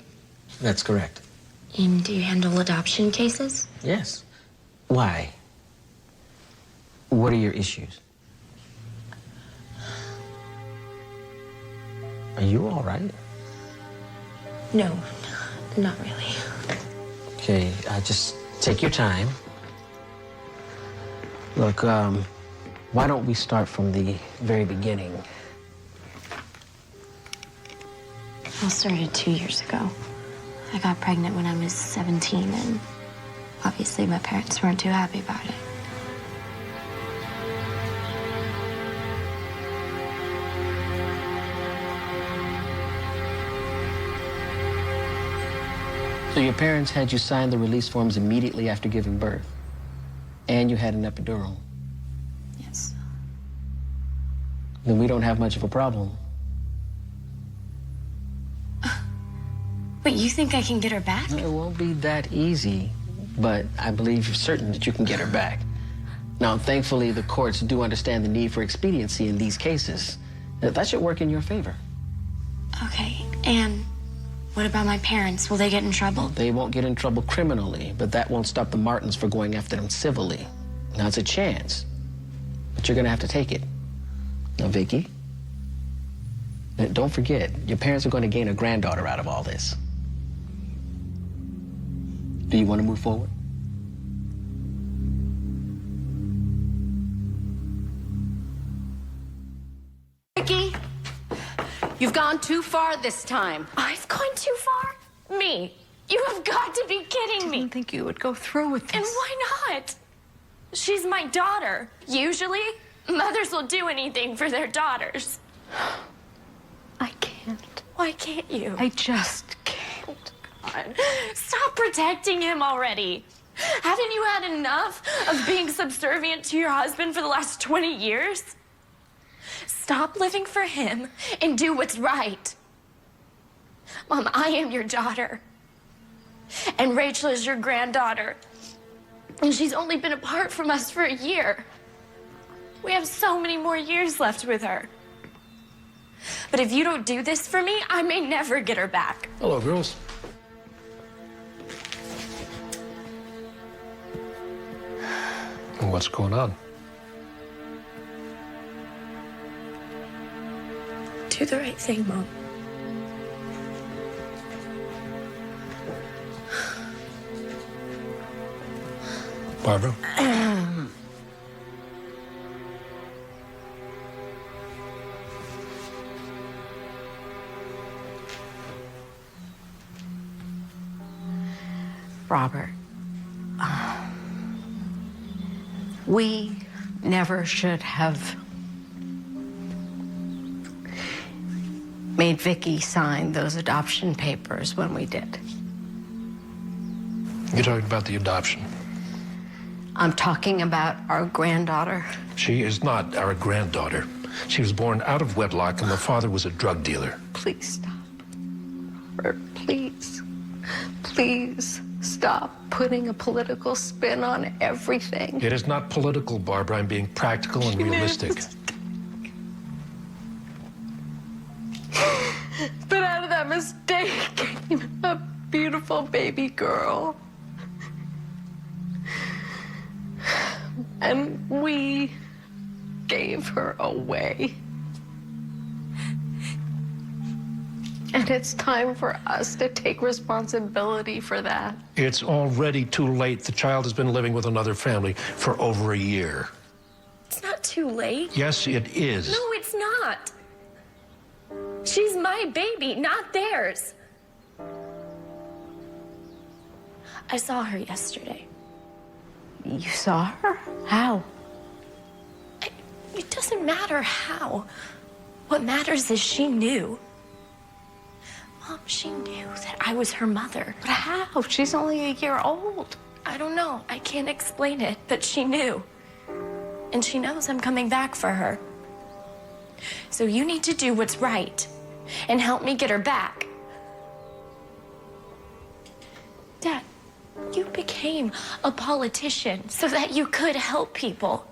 That's correct. And do you handle adoption cases? Yes. Why? What are your issues? Are you all right? No, not really. Okay, just take your time. Look, why don't we start from the very beginning? All started 2 years ago. I got pregnant when I was 17, and obviously my parents weren't too happy about it. So your parents had you sign the release forms immediately after giving birth, and you had an epidural. Yes. Then we don't have much of a problem. But you think I can get her back? No, it won't be that easy, but I believe you're certain that you can get her back. Now, thankfully, the courts do understand the need for expediency in these cases. That should work in your favor. Okay, and what about my parents? Will they get in trouble? They won't get in trouble criminally, but that won't stop the Martins from going after them civilly. Now, it's a chance, but you're gonna have to take it. Now, Vicky, don't forget, your parents are gonna gain a granddaughter out of all this. Do you want to move forward? Vicky, you've gone too far this time. I've gone too far? Me? You have got to be kidding me. I didn't think you would go through with this. And why not? She's my daughter. Usually, mothers will do anything for their daughters. I can't. Why can't you? I just can't. God. Stop protecting him already. Haven't you had enough of being subservient to your husband for the last 20 years? Stop living for him and do what's right. Mom, I am your daughter. And Rachel is your granddaughter. And she's only been apart from us for a year. We have so many more years left with her. But if you don't do this for me, I may never get her back. Hello, girls. What's going on? Do the right thing, Mom. Barbara? Robert, we never should have made Vicky sign those adoption papers when we did. You're talking about the adoption. I'm talking about our granddaughter. She is not our granddaughter. She was born out of wedlock, and the father was a drug dealer. Please stop. Robert, please. Please stop putting a political spin on everything. It is not political, Barbara. I'm being practical and realistic. But out of that mistake came a beautiful baby girl. And we gave her away. And it's time for us to take responsibility for that. It's already too late. The child has been living with another family for over a year. It's not too late. Yes, it is. No, it's not. She's my baby, not theirs. I saw her yesterday. You saw her? How? It doesn't matter how. What matters is she knew. Mom, she knew that I was her mother. But how? She's only a year old. I don't know. I can't explain it, but she knew. And she knows I'm coming back for her. So you need to do what's right and help me get her back. Dad, you became a politician so that you could help people.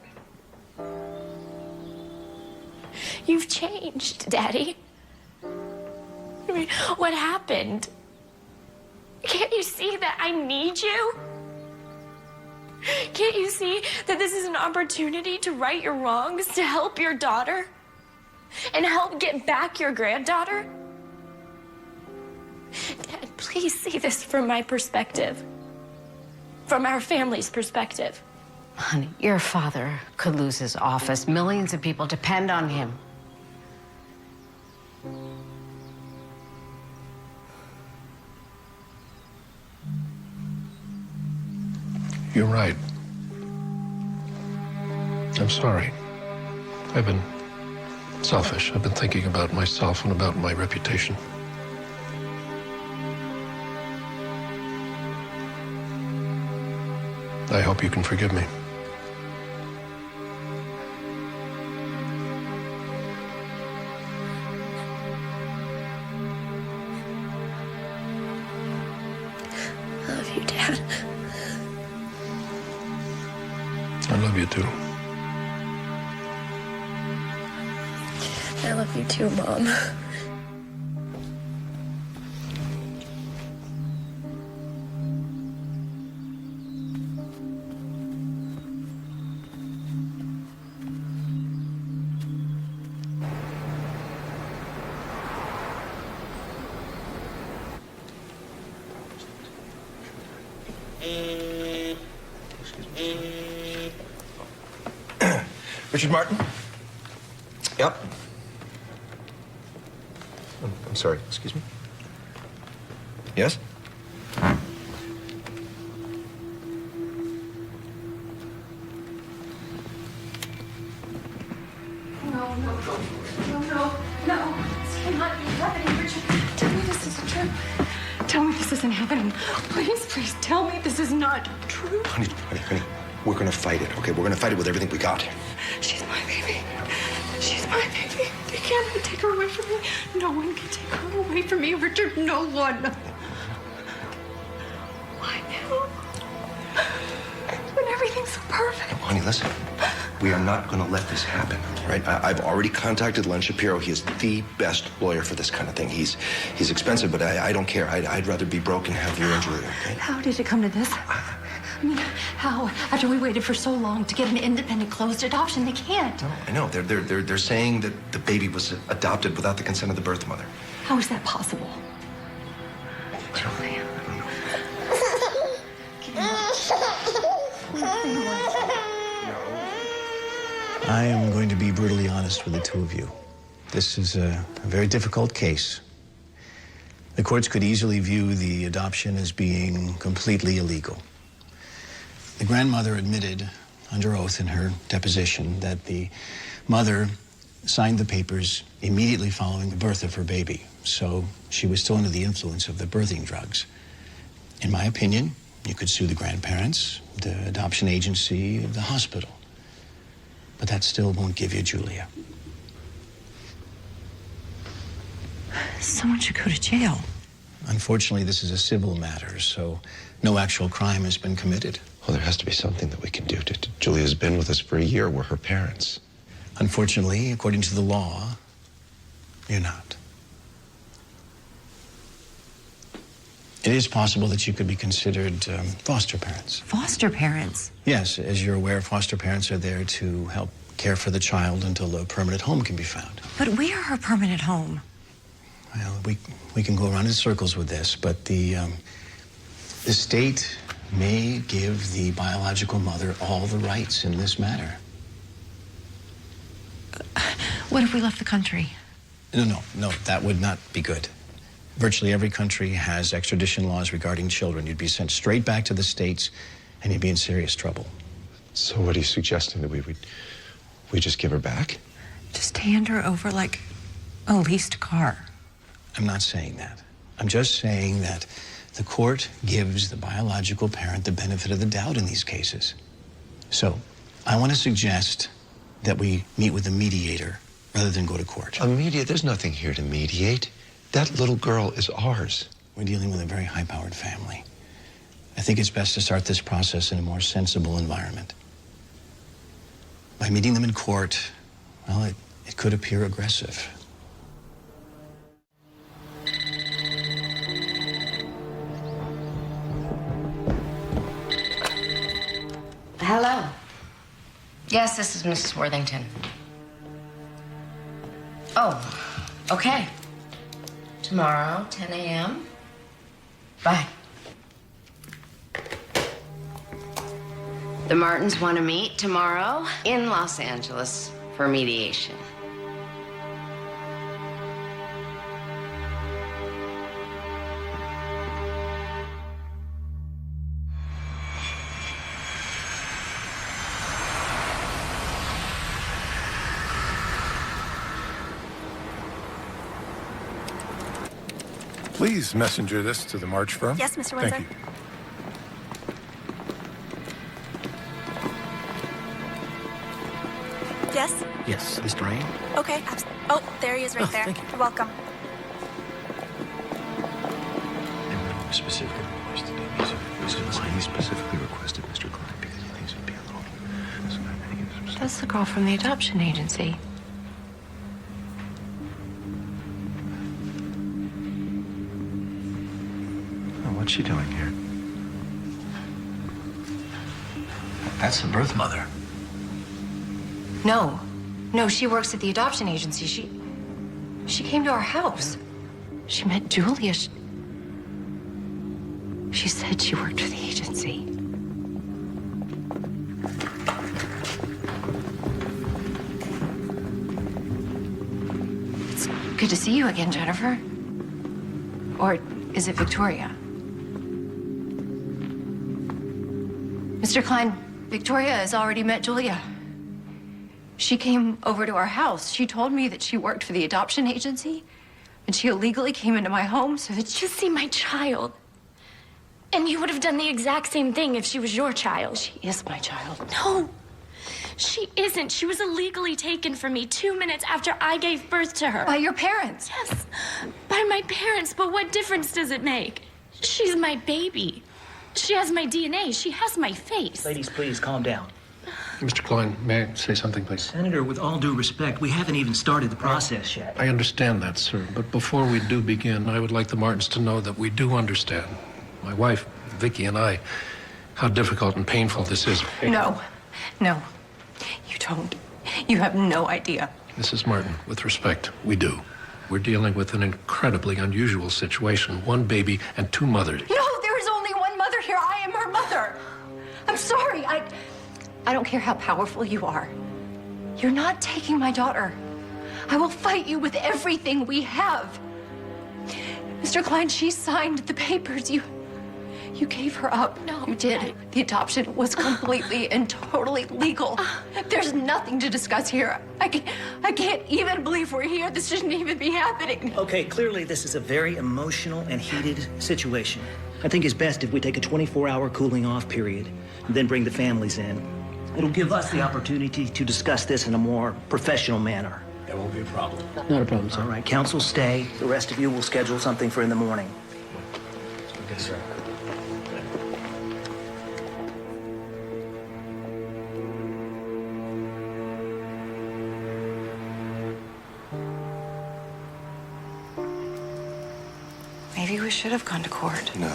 You've changed, Daddy. I mean, what happened? Can't you see that I need you? Can't you see that this is an opportunity to right your wrongs, to help your daughter, and help get back your granddaughter? Dad, please see this from my perspective, from our family's perspective. Honey, your father could lose his office. Millions of people depend on him. You're right. I'm sorry. I've been selfish. I've been thinking about myself and about my reputation. I hope you can forgive me. I love you, Dad. I love you too. I love you too, Mom. Richard Martin? Yep. I'm sorry, excuse me? Yes? No. This cannot be happening, Richard. Tell me this isn't true. Tell me this isn't happening. Please tell me this is not true. Honey, we're gonna fight it, okay? We're gonna fight it with everything we got. She's my baby. She's my baby. You can't take her away from me. No one can take her away from me, Richard. No one. Why now? When everything's so perfect. No, honey, listen. We are not gonna let this happen, right? I've already contacted Len Shapiro. He is the best lawyer for this kind of thing. He's expensive, but I don't care. I'd rather be broke and have your injury, okay? How did it come to this? I mean, how? After we waited for so long to get an independent, closed adoption, they can't. No, I know. They're saying that the baby was adopted without the consent of the birth mother. How is that possible? Julia. I am going to be brutally honest with the two of you. This is a very difficult case. The courts could easily view the adoption as being completely illegal. The grandmother admitted under oath in her deposition that the mother signed the papers immediately following the birth of her baby, so she was still under the influence of the birthing drugs. In my opinion, you could sue the grandparents, the adoption agency, the hospital. But that still won't give you Julia. Someone should go to jail. Unfortunately, this is a civil matter, so no actual crime has been committed. Well, there has to be something that we can do. Julia's been with us for a year. We're her parents. Unfortunately, according to the law, you're not. It is possible that you could be considered foster parents. Foster parents? Yes, as you're aware, foster parents are there to help care for the child until a permanent home can be found. But we are her permanent home. Well, we can go around in circles with this, but the state may give the biological mother all the rights in this matter. What if we left the country? No, that would not be good. Virtually every country has extradition laws regarding children. You'd be sent straight back to the States, and you'd be in serious trouble. So what are you suggesting, that we just give her back? Just hand her over like a leased car. I'm not saying that. I'm just saying that the court gives the biological parent the benefit of the doubt in these cases. So, I want to suggest that we meet with a mediator rather than go to court. A mediator? There's nothing here to mediate. That little girl is ours. We're dealing with a very high-powered family. I think it's best to start this process in a more sensible environment. By meeting them in court, well, it could appear aggressive. Hello. Yes, this is Mrs. Worthington. Oh, okay. Tomorrow, 10 a.m. Bye. The Martins want to meet tomorrow in Los Angeles for mediation. Please messenger this to the March firm. Yes, Mr. Thank Windsor. you. Yes? Yes, Mr. Rain? Okay. Oh, there he is right there. Thank you. You're welcome. Specifically requested he specifically requested Mr. Klein because he thinks it'd be a little... That's the girl from the adoption agency. Oh, what's she doing here? That's the birth mother. No. No, she works at the adoption agency. She came to our house. She met Julia. She said she worked for the agency. It's good to see you again, Jennifer. Or is it Victoria? Mr. Klein, Victoria has already met Julia. She came over to our house. She told me that she worked for the adoption agency, and she illegally came into my home so that You see my child. And you would have done the exact same thing if she was your child. She is my child. No, she isn't. She was illegally taken from me 2 minutes after I gave birth to her. By your parents? Yes, by my parents. But what difference does it make? She's my baby. She has my DNA. She has my face. Ladies, please calm down. Mr. Klein, may I say something, please? Senator, with all due respect, we haven't even started the process yet. I understand that, sir. But before we do begin, I would like the Martins to know that we do understand. My wife, Vicky, and I, how difficult and painful this is. No, no, you don't. You have no idea. Mrs. Martin, with respect, we do. We're dealing with an incredibly unusual situation. One baby and two mothers. No, there is only one mother here. I am her mother. I'm sorry. I don't care how powerful you are. You're not taking my daughter. I will fight you with everything we have. Mr. Klein, she signed the papers. You gave her up. No. You did. The adoption was completely and totally legal. There's nothing to discuss here. I can't even believe we're here. This shouldn't even be happening. Okay, clearly this is a very emotional and heated situation. I think it's best if we take a 24-hour cooling off period and then bring the families in. It'll give us the opportunity to discuss this in a more professional manner. There won't be a problem. Not a problem, sir. All right, counsel, stay. The rest of you will schedule something for in the morning. Okay, sir. Maybe we should have gone to court. No.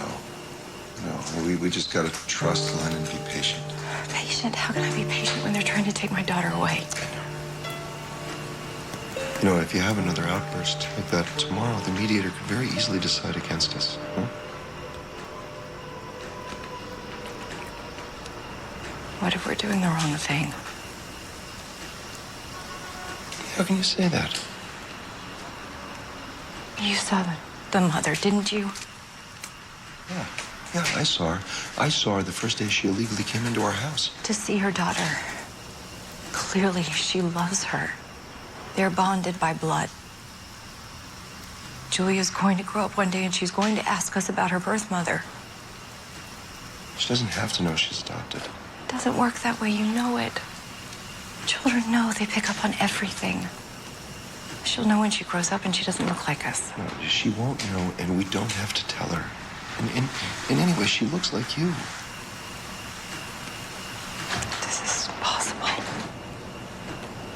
We just gotta trust Len and be patient. Patient? How can I be patient when they're trying to take my daughter away? You know, if you have another outburst like that tomorrow, the mediator could very easily decide against us. Huh? What if we're doing the wrong thing? How can you say that? You saw the mother, didn't you? Yeah, I saw her. I saw her the first day she illegally came into our house. To see her daughter. Clearly, she loves her. They're bonded by blood. Julia's going to grow up one day and she's going to ask us about her birth mother. She doesn't have to know she's adopted. It doesn't work that way, you know it. Children know, they pick up on everything. She'll know when she grows up and she doesn't look like us. No, she won't know, and we don't have to tell her. And in any way, she looks like you. This is impossible.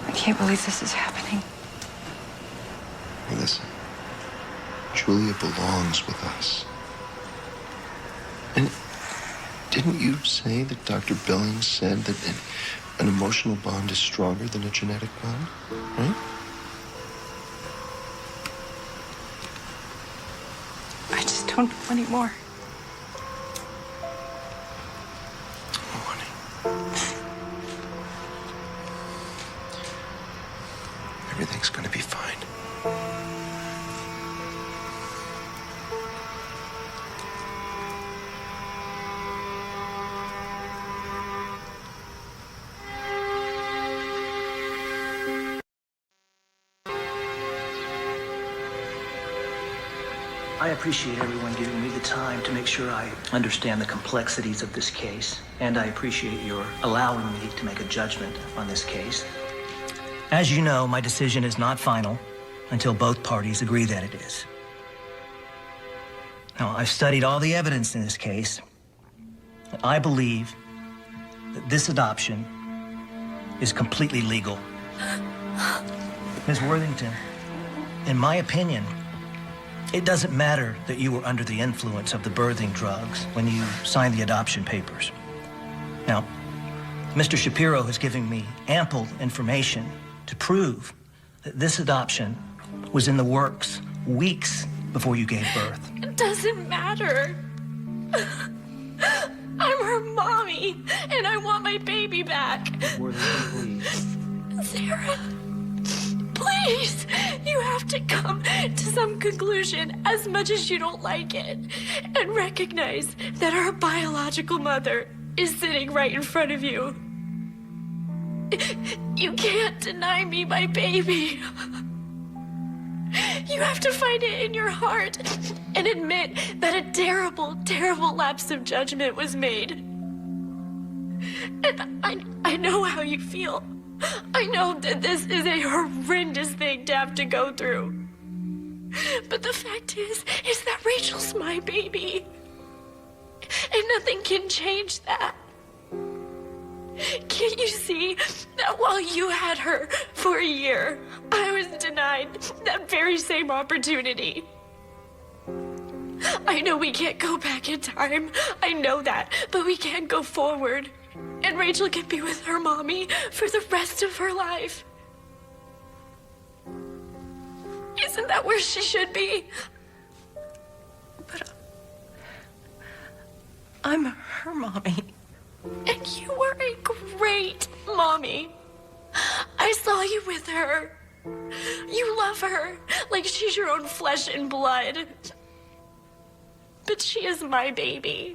I can't believe this is happening. Hey, listen. Julia belongs with us. And didn't you say that Dr. Billings said that an emotional bond is stronger than a genetic bond? Right? I just don't know anymore. Oh, honey. Everything's gonna be fine. I appreciate everyone giving me the time to make sure I understand the complexities of this case, and I appreciate your allowing me to make a judgment on this case. As you know, my decision is not final until both parties agree that it is. Now, I've studied all the evidence in this case. I believe that this adoption is completely legal. Ms. Worthington, in my opinion, it doesn't matter that you were under the influence of the birthing drugs when you signed the adoption papers. Now, Mr. Shapiro has given me ample information to prove that this adoption was in the works weeks before you gave birth. It doesn't matter. I'm her mommy, and I want my baby back. Worthington, please. Sarah, please, you have to come to some conclusion as much as you don't like it, and recognize that our biological mother is sitting right in front of you. You can't deny me my baby. You have to find it in your heart and admit that a terrible, terrible lapse of judgment was made. And I know how you feel. I know that this is a horrendous thing to have to go through. But the fact is that Rachel's my baby. And nothing can change that. Can't you see that while you had her for a year, I was denied that very same opportunity? I know we can't go back in time. I know that. But we can go forward. And Rachel can be with her mommy for the rest of her life. Isn't that where she should be? But I'm her mommy. And you were a great mommy. I saw you with her. You love her like she's your own flesh and blood. But she is my baby.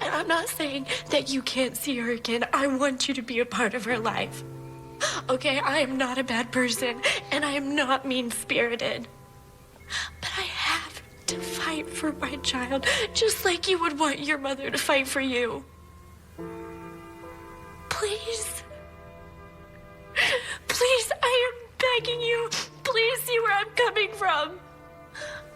And I'm not saying that you can't see her again. I want you to be a part of her life. Okay, I am not a bad person, and I am not mean-spirited. But I have to fight for my child, just like you would want your mother to fight for you. Please. Please, I am begging you. Please see where I'm coming from.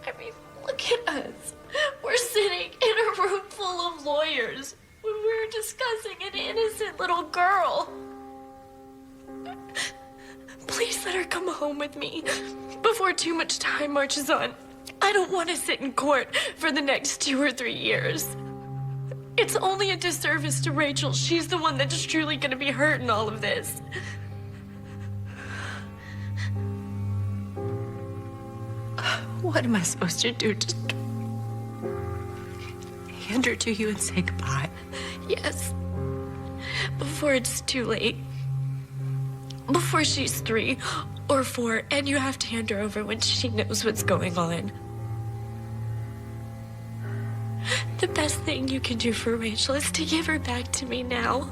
I mean, look at us. We're sitting in a room full of lawyers when we're discussing an innocent little girl. Please let her come home with me before too much time marches on. I don't want to sit in court for the next 2 or 3 years. It's only a disservice to Rachel. She's the one that's truly going to be hurt in all of this. What am I supposed to do? Just hand her to you and say goodbye? Yes. Before it's too late. Before she's 3 or 4, and you have to hand her over when she knows what's going on. The best thing you can do for Rachel is to give her back to me now.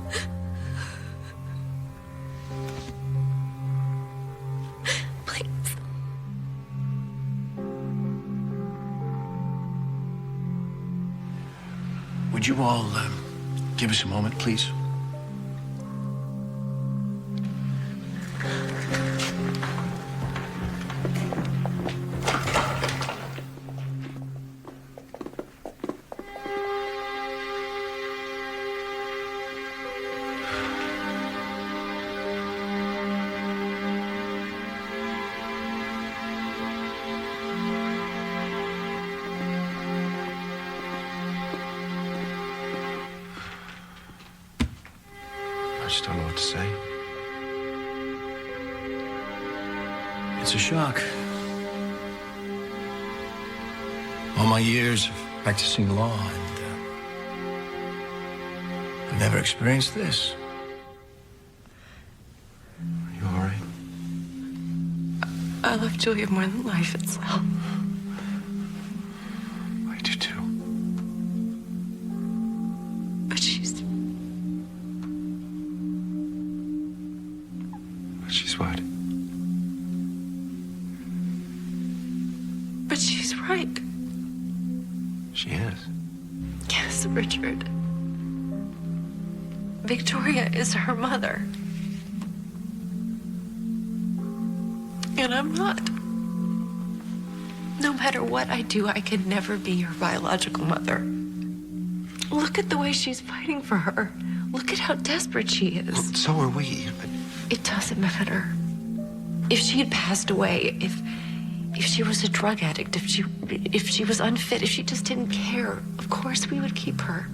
Please. Would you all give us a moment, please? I just don't know what to say. It's a shock. All my years of practicing law, and I've never experienced this. Are you all right? I love Julia more than life itself. I do too. But she's... But she's what? But she's right. She is. Yes, Richard. Victoria is her mother. And I'm not. No matter what I do, I could never be her biological mother. Look at the way she's fighting for her. Look at how desperate she is. Well, so are we. It doesn't matter. If she had passed away, if she was a drug addict, if she was unfit, if she just didn't care, of course we would keep her.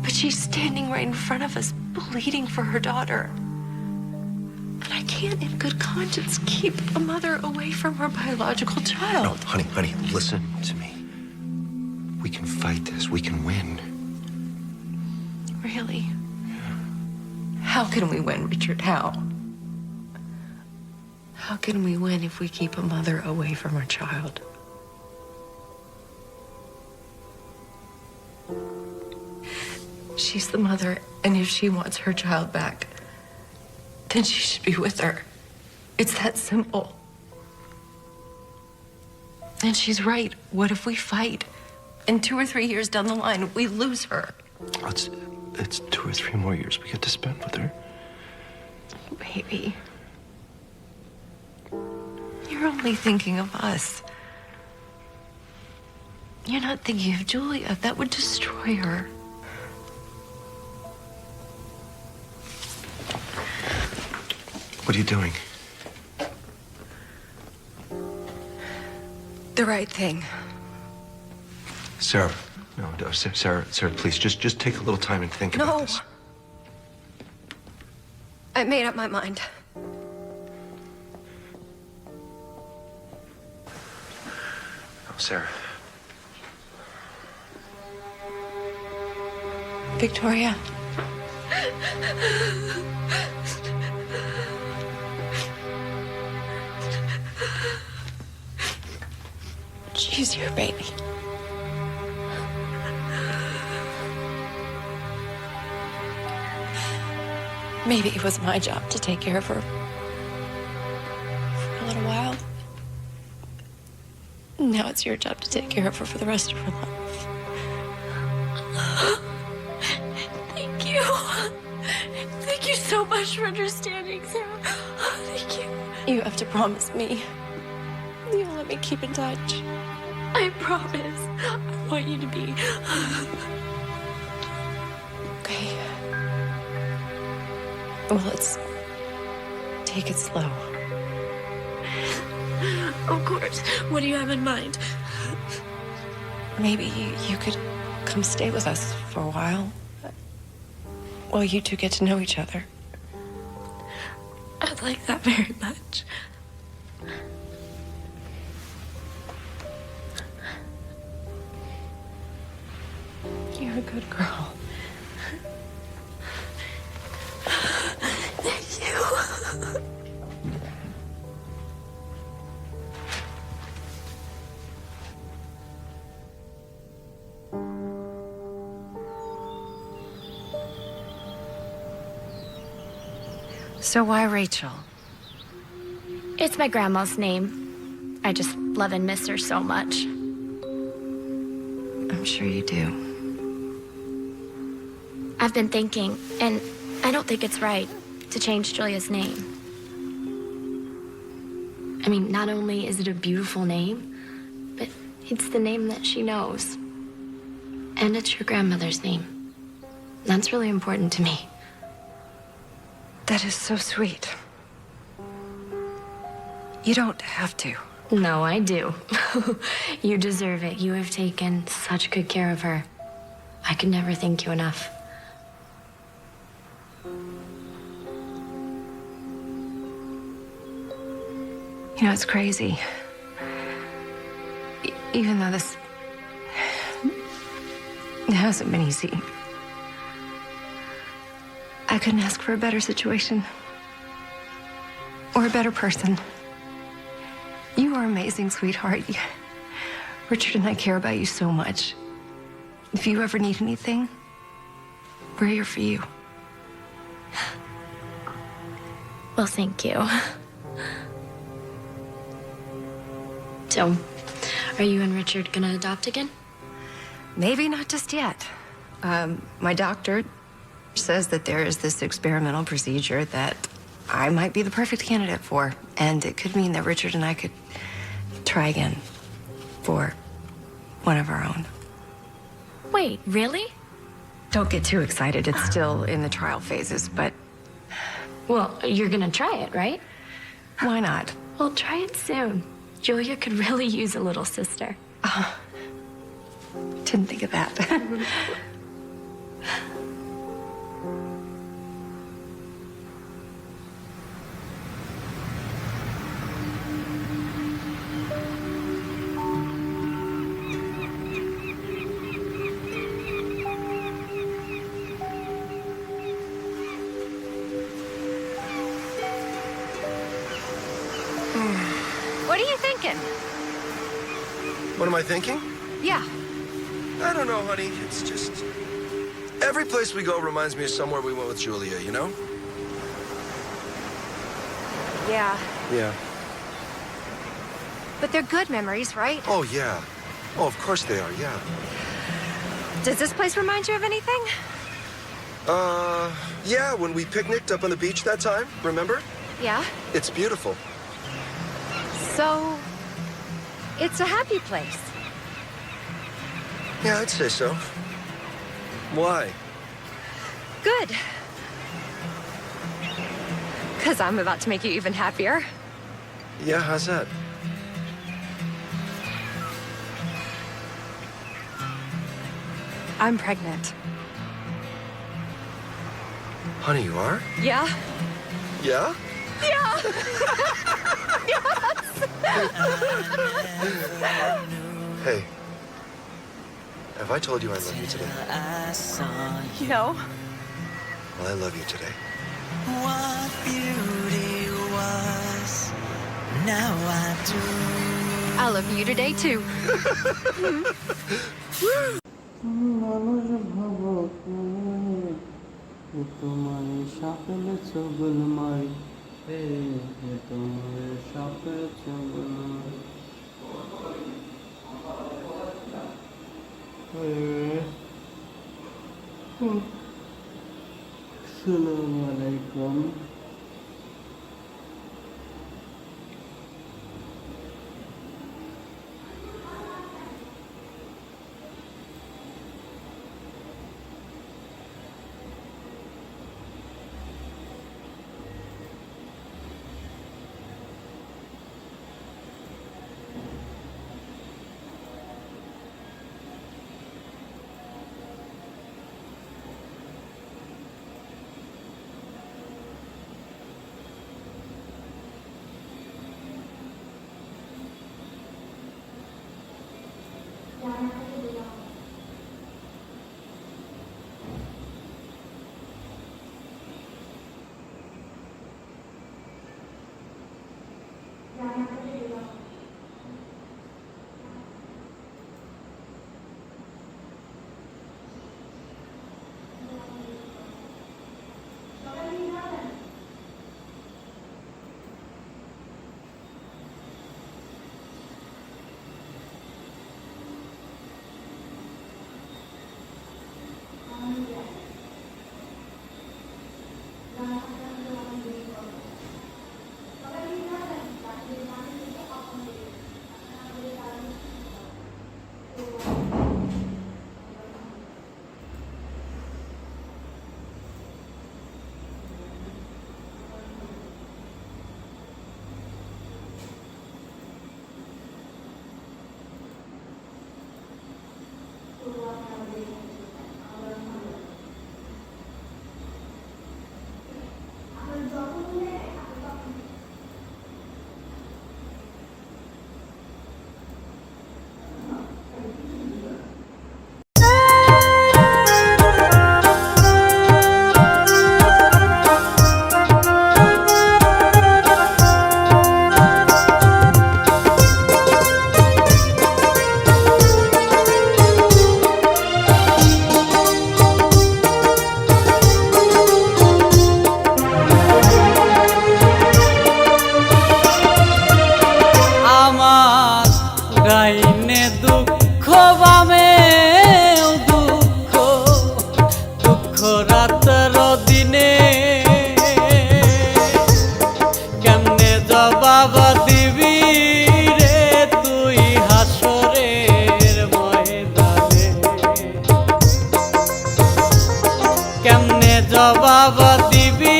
But she's standing right in front of us, bleeding for her daughter. And I can't in good conscience keep a mother away from her biological child. No, honey, listen to me. We can fight this. We can win. Really? How can we win, Richard? How? How can we win if we keep a mother away from her child? She's the mother, and if she wants her child back, then she should be with her. It's that simple. And she's right. What if we fight? And 2 or 3 years down the line, we lose her. It's 2 or 3 more years we get to spend with her. Baby. You're only thinking of us. You're not thinking of Julia. That would destroy her. What are you doing? The right thing. Sarah. No, Sarah, please, just take a little time and think about this. I made up my mind. Oh, Sarah. Victoria. She's your baby. Maybe it was my job to take care of her for a little while. Now it's your job to take care of her for the rest of her life. Thank you. Thank you so much for understanding, Sarah. Thank you. You have to promise me you'll let me keep in touch. I promise. I want you to be. Okay. Well, let's take it slow. Of course. What do you have in mind? Maybe you could come stay with us for a while you two get to know each other. I'd like that very much. You're a good girl. Thank you. So why Rachel? It's my grandma's name. I just love and miss her so much. I'm sure you do. I've been thinking, and I don't think it's right to change Julia's name. I mean, not only is it a beautiful name, but it's the name that she knows. And it's your grandmother's name. That's really important to me. That is so sweet. You don't have to. No, I do. You deserve it. You have taken such good care of her. I could never thank you enough. You know, it's crazy. Even though this it hasn't been easy, I couldn't ask for a better situation or a better person. You are amazing, sweetheart. Richard and I care about you so much. If you ever need anything, we're here for you. Well, thank you. So, are you and Richard gonna adopt again? Maybe not just yet. My doctor says that there is this experimental procedure that I might be the perfect candidate for, and it could mean that Richard and I could try again for one of our own. Wait, really? Don't get too excited. It's still in the trial phases, but... Well, you're gonna try it, right? Why not? Well, try it soon. Julia could really use a little sister. Didn't think of that. What are you thinking? What am I thinking? Yeah. I don't know, honey. It's just... Every place we go reminds me of somewhere we went with Julia, you know? Yeah. Yeah. But they're good memories, right? Oh, yeah. Oh, of course they are, yeah. Does this place remind you of anything? Yeah, when we picnicked up on the beach that time, remember? Yeah. It's beautiful. So, it's a happy place. Yeah, I'd say so. Why? Good. Because I'm about to make you even happier. Yeah, how's that? I'm pregnant. Honey, you are? Yeah? Yeah? Yeah! Hey. Have I told you I love you today? No. Well, I love you today. What beauty was, now I do. I love you today, too. Assalamualaikum. জবাব দিবি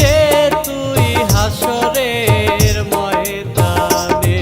রে তুই হাসরের ময়দানে।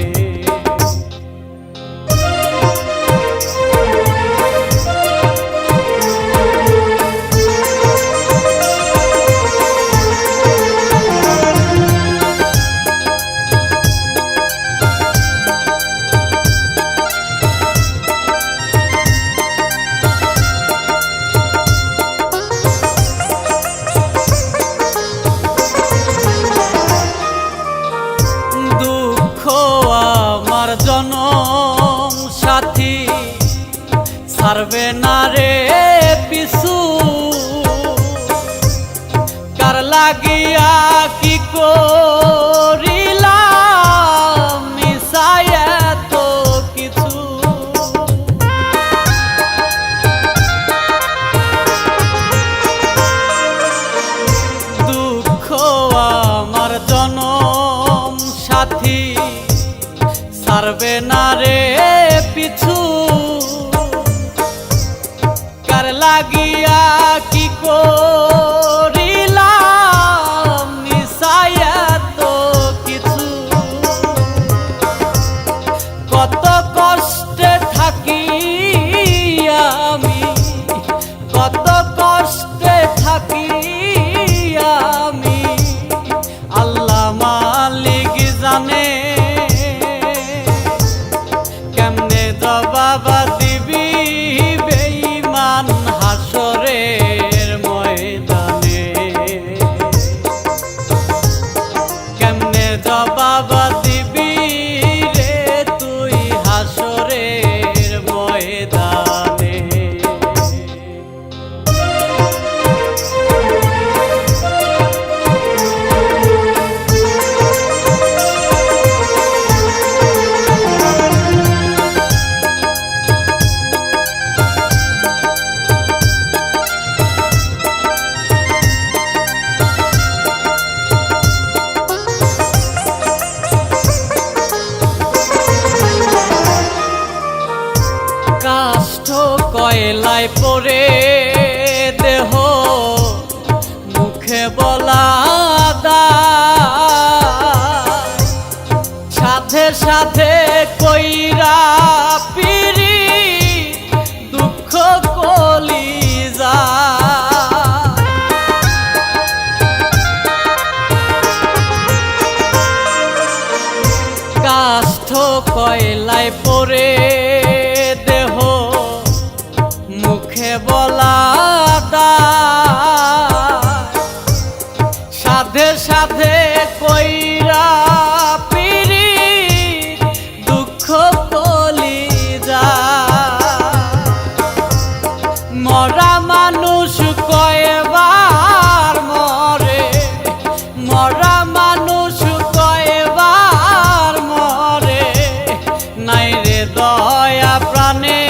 জনম সাথী ছাড়বে না রে পিছু, কার লাগিয়া কি করিলাম মিশাই এত কিছু। দুঃখ আমার জনম সাথী ছাড়বে না রে পিছু, কার লাগিয়া কি করিলাম মিশাই এত কিছু। কত কষ্টে থাকি আমি, কত কষ্টে থাকি আমি, আল্লাহ মালিক জানে। কেমনে জবাব দিবি বেঈমান হাসরের ময়দানে। কেমনে জবাব দিবি রে তুই হাসরের ময়দানে। কাষ্ঠ কয়লায় পড়ে দেহ মুখে বলা সাথে সাথে কইরা পিরি দুঃখ কলিজা। কাষ্ঠ কয়লায় পড়ে দেহ মুখে বলা সাথে সাথে কইরা পিরি দুঃখ কলিজা। মরা মানুষ কয়বার মরে, মরা মানুষ কয়বার মরে, নাই রে দয়া প্রাণে।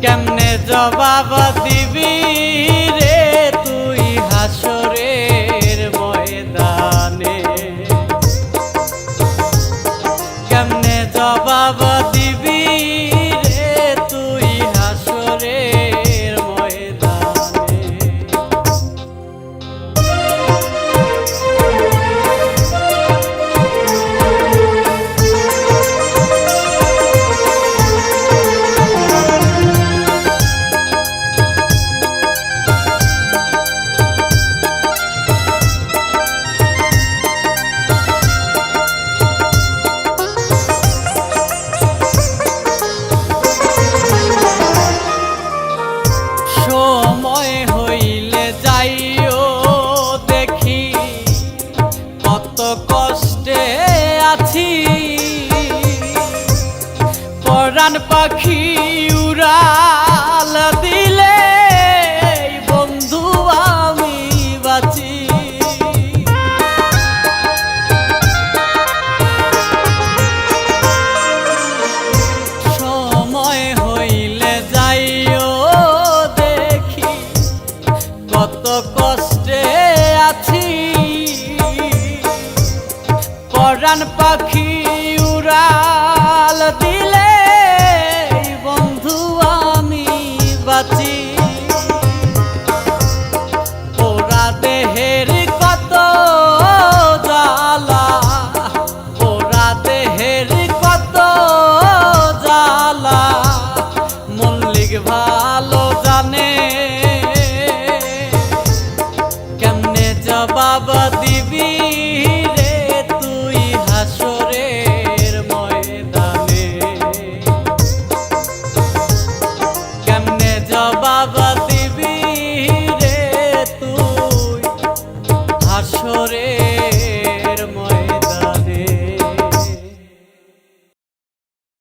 কেমনে জবাব দিবি রে তুই হাসরের ময়দানে। কেমনে জবাব দিবি রে তুই হাসরের ময়দানে। ভালো